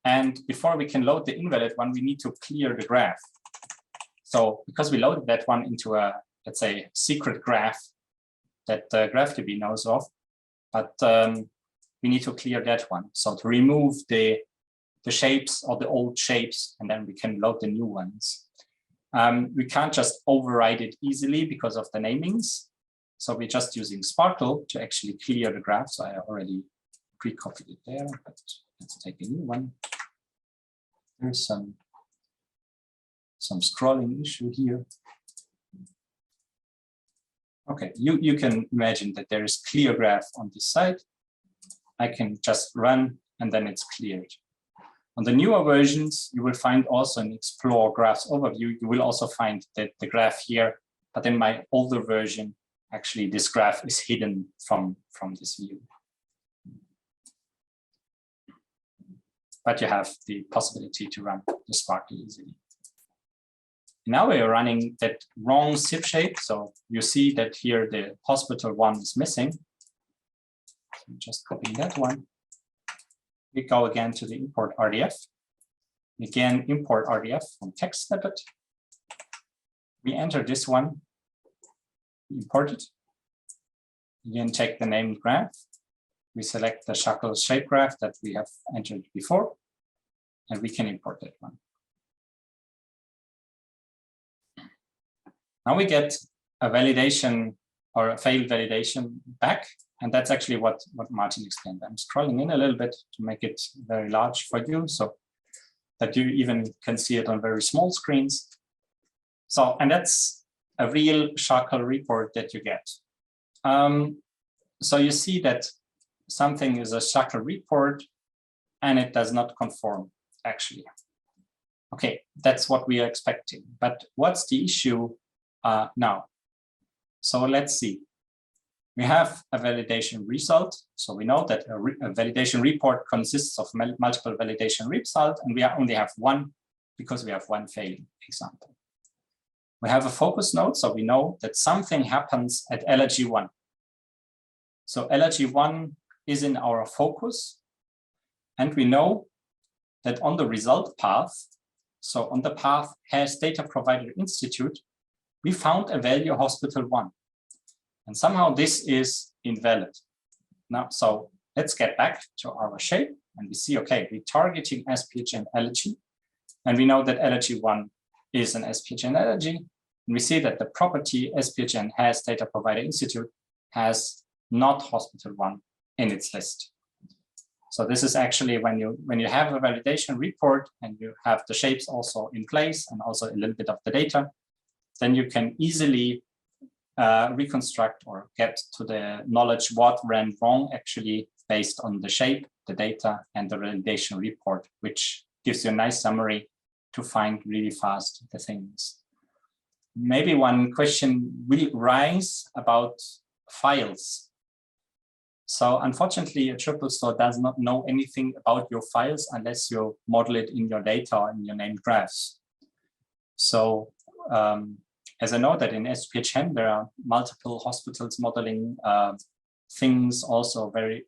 And before we can load the invalid one, we need to clear the graph. So because we loaded that one into a, let's say, secret graph that GraphDB knows of, but we need to clear that one. So to remove the shapes or the old shapes, and then we can load the new ones. We can't just override it easily because of the namings. So we're just using Sparkle to actually clear the graph. So I already pre-copied it there, but let's take a new one. There's some scrolling issue here. Okay, you can imagine that there is clear graph on this side. I can just run and then it's cleared. On the newer versions, you will find also an Explore Graphs overview. You will also find that the graph here, but in my older version, actually this graph is hidden from this view. But you have the possibility to run the Sparkle easily. Now we are running that wrong zip shape. So you see that here the hospital one is missing. So just copy that one. We go again to the import RDF. Again, import RDF from text snippet. We enter this one, we import it. Again, take the named graph. We select the SHACL shape graph that we have entered before, and we can import that one. Now we get a validation or a failed validation back. And that's actually what Martin explained. I'm scrolling in a little bit to make it very large for you so that you even can see it on very small screens. So, and that's a real SHACL report that you get. So you see that something is a SHACL report and it does not conform, actually. Okay, that's what we are expecting. But what's the issue now? So let's see. We have a validation result. So we know that a validation report consists of multiple validation results, and we only have one because we have one failing example. We have a focus node, so we know that something happens at LRG1. So LRG1 is in our focus, and we know that on the result path, so on the path has data provider institute, we found a value hospital 1. And somehow this is invalid. Now, so let's get back to our shape and we see, okay, we're targeting SPHN LRG, and we know that LRG1 is an SPHN LRG. And we see that the property SPHN has data provider institute has not hospital 1 in its list. So this is actually when you have a validation report and you have the shapes also in place and also a little bit of the data, then you can easily reconstruct or get to the knowledge what ran wrong actually based on the shape, the data, and the validation report, which gives you a nice summary to find really fast the things. Maybe one question will rise about files. So unfortunately, a triple store does not know anything about your files unless you model it in your data or in your named graphs. So as I know that in SPHN, there are multiple hospitals modeling things also very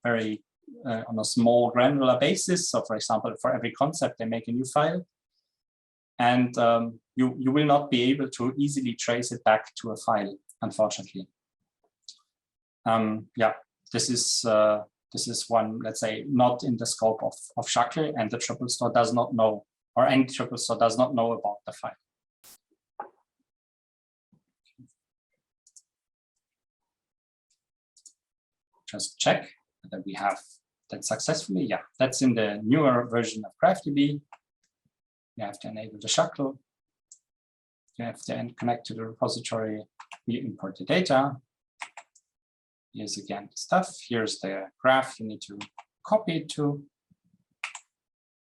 on a small granular basis. So for example, for every concept, they make a new file. And you will not be able to easily trace it back to a file, unfortunately. Yeah, this is one, let's say, not in the scope of SHACL, and the triple store does not know, or any triple store does not know about the file. Just check that we have that successfully. Yeah, that's in the newer version of GraphDB. You have to enable the SHACL. You have to connect to the repository. We import the data. Here's again the stuff. Here's the graph you need to copy it to.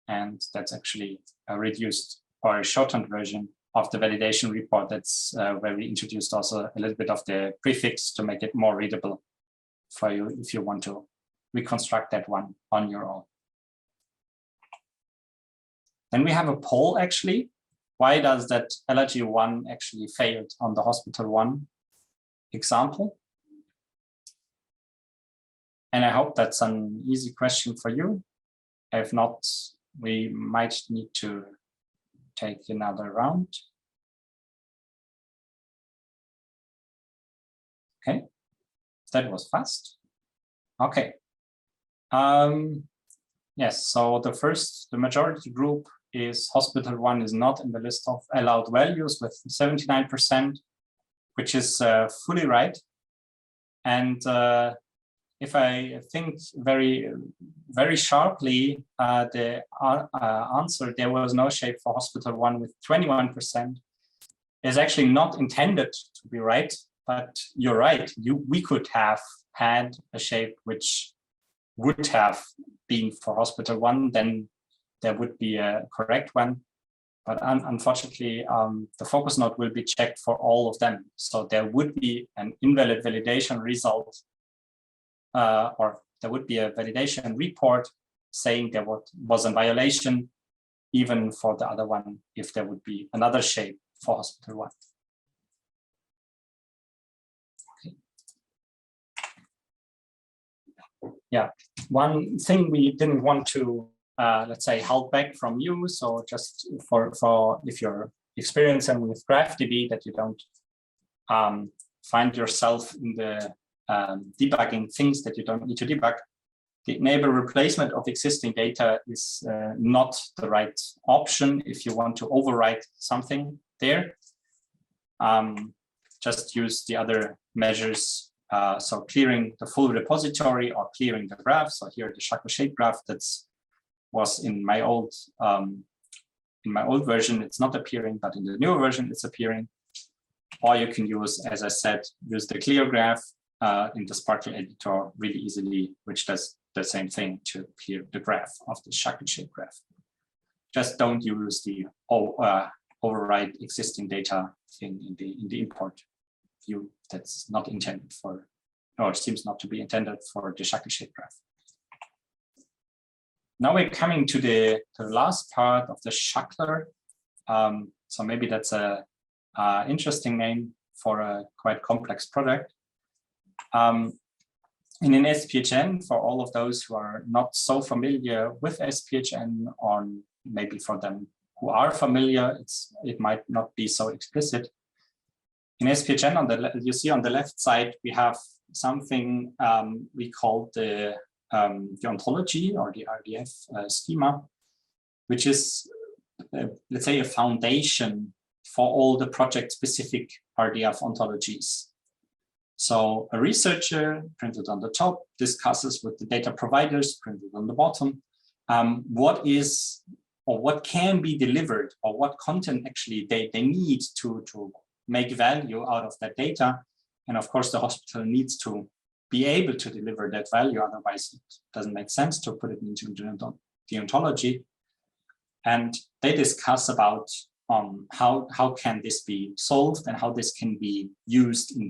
And that's actually a reduced or a shortened version of the validation report. That's where we introduced also a little bit of the prefix to make it more readable for you if you want to reconstruct that one on your own. Then we have a poll actually. Why does that LRG1 actually failed on the hospital 1 example? And I hope that's an easy question for you. If not, we might need to take another round. Okay. That was fast. Okay. Yes, so the majority group is hospital 1 is not in the list of allowed values with 79%, which is fully right. And if I think very sharply, the answer, there was no shape for hospital 1 with 21%, is actually not intended to be right. But you're right, we could have had a shape which would have been for hospital 1, then there would be a correct one. But unfortunately, the focus node will be checked for all of them. So there would be an invalid validation result, or there would be a validation report saying there was a violation, even for the other one, if there would be another shape for hospital 1. Yeah, one thing we didn't want to, let's say, hold back from you. So just for if you're experiencing with GraphDB, that you don't find yourself in the debugging things that you don't need to debug, the enable replacement of existing data is not the right option if you want to overwrite something there. Just use the other measures So clearing the full repository or clearing the graph. So here the SHACL shape graph was in my old version, it's not appearing, but in the newer version it's appearing. Or you can use, as I said, use the clear graph in the SPARQL editor really easily, which does the same thing to clear the graph of the SHACL shape graph. Just don't use the override existing data in the import view. That's not intended for, or seems not to be intended for the SHACL shape graph. Now we're coming to the last part of the SHACLer. So maybe that's a interesting name for a quite complex product. In an SPHN, for all of those who are not so familiar with SPHN, or maybe for them who are familiar, it might not be so explicit. In SPHN, you see on the left side, we have something we call the ontology, or the RDF schema, which is, let's say, a foundation for all the project-specific RDF ontologies. So a researcher, printed on the top, discusses with the data providers, printed on the bottom, what is or what can be delivered, or what content actually they need to make value out of that data. And of course, the hospital needs to be able to deliver that value, otherwise it doesn't make sense to put it into the ontology. And they discuss about how can this be solved and how this can be used in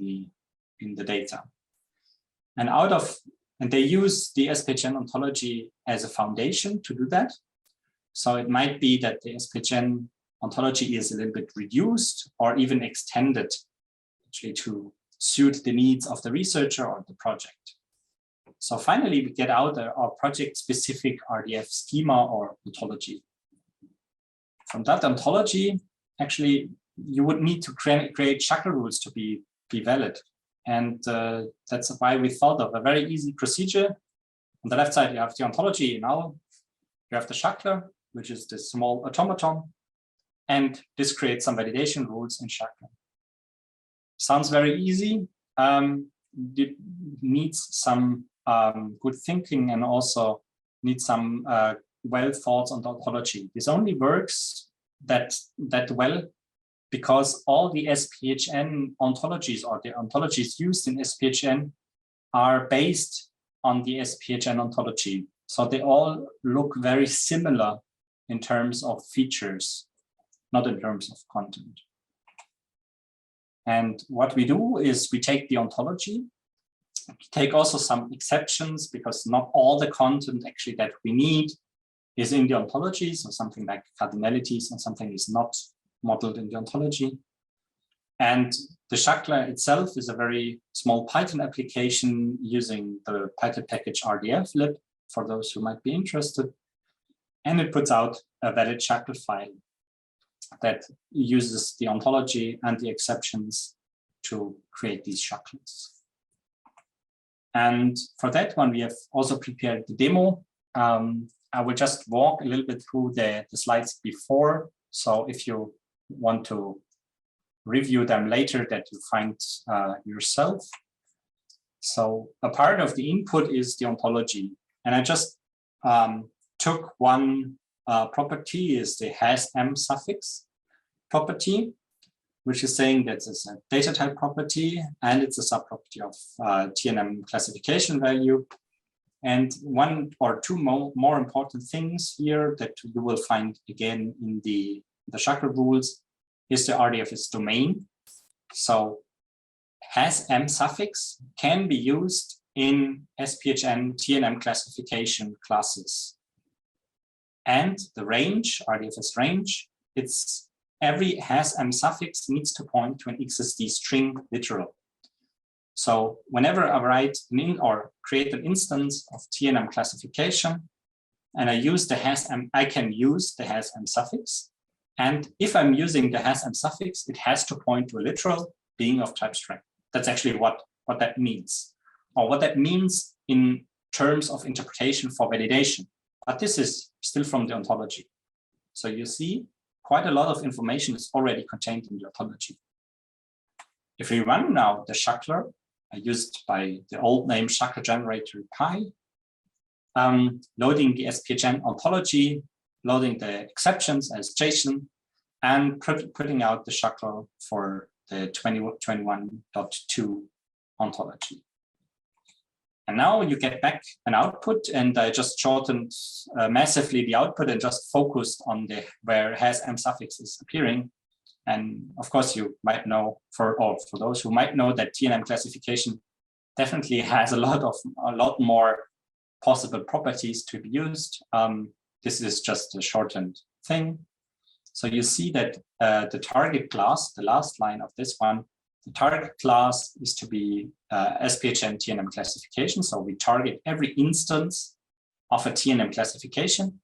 the data. And they use the SPHN ontology as a foundation to do that. So it might be that the SPHN ontology is a little bit reduced or even extended actually to suit the needs of the researcher or the project. So finally, we get out our project-specific RDF schema or ontology. From that ontology, actually, you would need to create SHACL rules to be valid. And that's why we thought of a very easy procedure. On the left side, you have the ontology. Now you have the SHACLer, which is the small automaton. And this creates some validation rules in SHACL. Sounds very easy. It needs some good thinking and also needs some well thoughts on the ontology. This only works that well because all the SPHN ontologies, or the ontologies used in SPHN, are based on the SPHN ontology. So they all look very similar in terms of features, not in terms of content. And what we do is we take the ontology, take also some exceptions, because not all the content actually that we need is in the ontology. So something like cardinalities and something is not modeled in the ontology. And the SHACLer itself is a very small Python application using the Python package RDF lib, for those who might be interested. And it puts out a valid SHACL file that uses the ontology and the exceptions to create these SHACLs. And for that one, we have also prepared the demo. I will just walk a little bit through the slides before. So if you want to review them later, that you find yourself. So a part of the input is the ontology. And I just took one property, is the has-m suffix property, which is saying that it's a data type property and it's a subproperty of TNM classification value. And one or two more important things here that you will find again in the SHACL rules is the RDFS domain. So has-m suffix can be used in SPHN TNM classification classes. And the range, RDFS range, it's every has-m suffix needs to point to an XSD string literal. So whenever I write or create an instance of TNM classification, and I use the has-m, I can use the has-m suffix. And if I'm using the has-m suffix, it has to point to a literal being of type string. That's actually what that means, or what that means in terms of interpretation for validation. But this is still from the ontology. So you see, quite a lot of information is already contained in the ontology. If we run now the SHACLer, used by the old name SHACL generator Pi, loading the SPHN ontology, loading the exceptions as JSON, and putting out the SHACL for the 21.2 ontology. And now you get back an output, and I just shortened massively the output and just focused on where has M suffix is appearing. And of course, you might know, for those who might know, that TNM classification definitely has a lot more possible properties to be used. This is just a shortened thing. So you see that the target class, the last line of this one, the target class is to be SPHN TNM classification. So we target every instance of a TNM classification.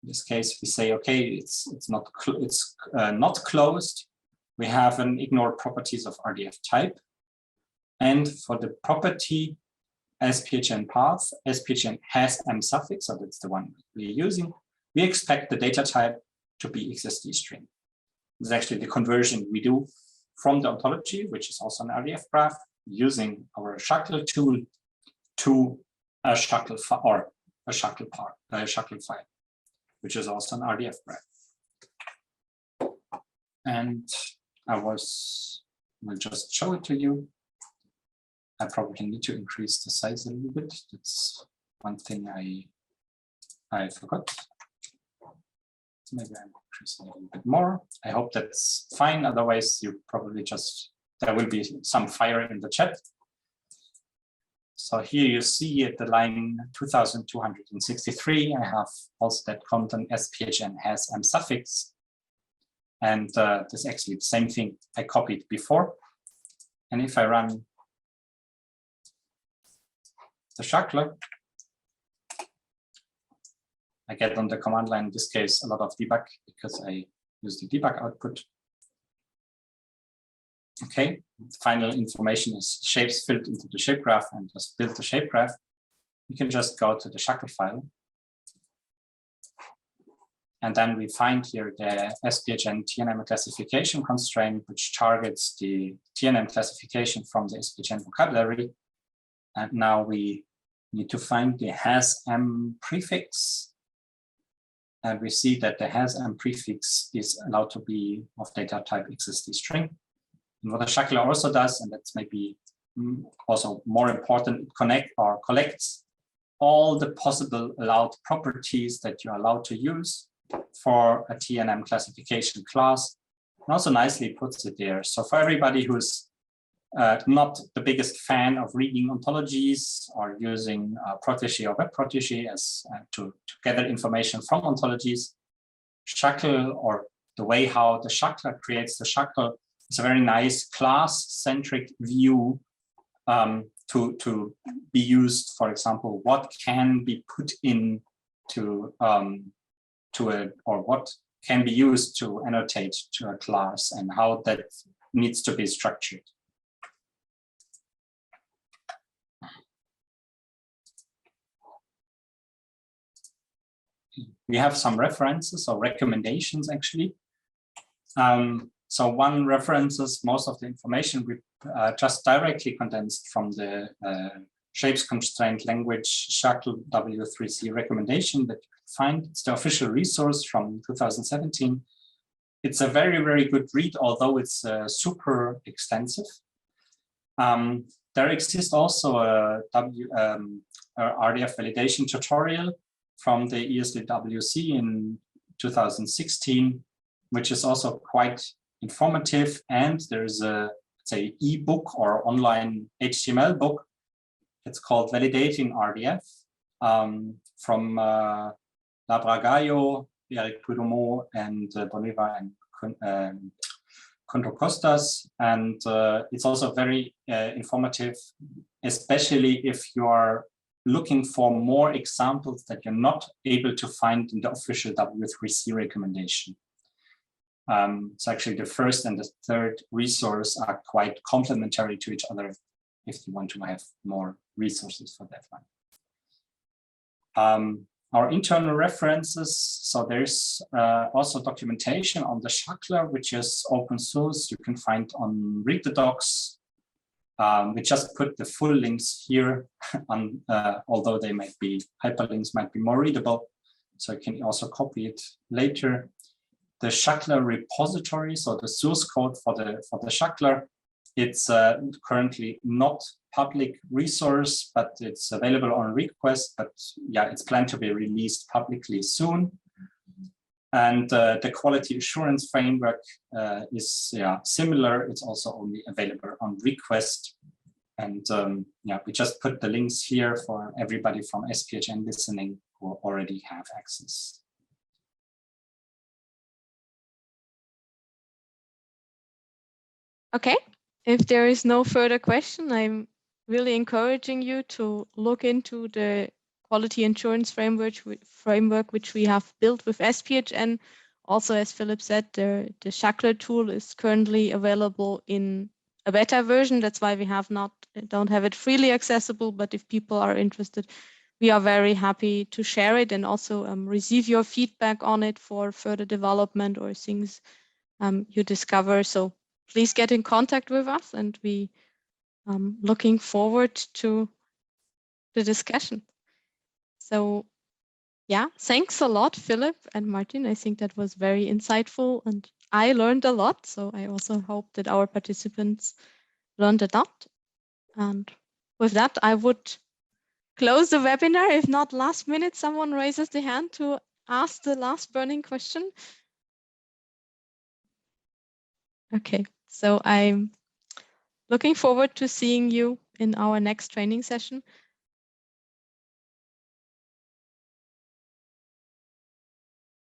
In this case, we say, okay, it's not closed. We have an ignore properties of RDF type. And for the property SPHN path, SPHN has M suffix, so that's the one we're using. We expect the data type to be XSD string. This is actually the conversion we do from the ontology, which is also an RDF graph, using our SHACL tool to a SHACL file or a SHACL file, which is also an RDF graph. And we'll just show it to you. I probably need to increase the size a little bit. That's one thing I forgot. Maybe I'm increasing a little bit more. I hope that's fine. Otherwise, you probably there will be some fire in the chat. So here you see at the line 2263, I have also that content SPHN has M suffix. And this is actually the same thing I copied before. And if I run the SHACLer, I get on the command line, in this case, a lot of debug because I use the debug output. Okay, final information is shapes filled into the shape graph and just build the shape graph. You can just go to the SHACL file. And then we find here the SPHN TNM classification constraint, which targets the TNM classification from the SPHN vocabulary. And now we need to find the has M prefix. And we see that the has M prefix is allowed to be of data type XSD string. And what the SHACLer also does, and that's maybe also more important, it collects all the possible allowed properties that you're allowed to use for a TNM classification class, and also nicely puts it there. So for everybody who's not the biggest fan of reading ontologies or using Protégé or Web Protégé as to gather information from ontologies, SHACL, or the way how the SHACLer creates the SHACL, is a very nice class-centric view to be used. For example, what can be put in or what can be used to annotate to a class and how that needs to be structured. We have some references or recommendations actually. So one references most of the information we just directly condensed from the Shapes Constraint Language SHACL W3C recommendation that you can find. It's the official resource from 2017. It's a very, very good read, although it's super extensive. There exists also a RDF validation tutorial from the ESDWC in 2016, which is also quite informative. And there's a, say, ebook or online HTML book. It's called Validating RDF from Labragayo, Eric Pudomo, and Boniva and Contro-Costas. And it's also very informative, especially if you are looking for more examples that you're not able to find in the official W3C recommendation. So actually the first and the third resource are quite complementary to each other if you want to have more resources for that one. Our internal references, so there's also documentation on the SHACLer, which is open source. You can find on Read the Docs. We just put the full links here, on, although they might be hyperlinks, might be more readable. So you can also copy it later. The SHACLer repository, so the source code for the SHACLer, it's currently not public resource, but it's available on request. But yeah, it's planned to be released publicly soon. And the quality assurance framework is similar. It's also only available on request. And yeah, we just put the links here for everybody from SPHN listening who already have access. Okay, if there is no further question, I'm really encouraging you to look into the quality assurance framework which we have built with SPHN. Also, as Philip said, the SHACLer tool is currently available in a beta version. That's why we don't have it freely accessible. But if people are interested, we are very happy to share it and also receive your feedback on it for further development or things you discover. So please get in contact with us, and we looking forward to the discussion. So yeah, thanks a lot, Philip and Martin. I think that was very insightful and I learned a lot. So I also hope that our participants learned a lot. And with that, I would close the webinar. If not last minute, someone raises the hand to ask the last burning question. Okay, so I'm looking forward to seeing you in our next training session.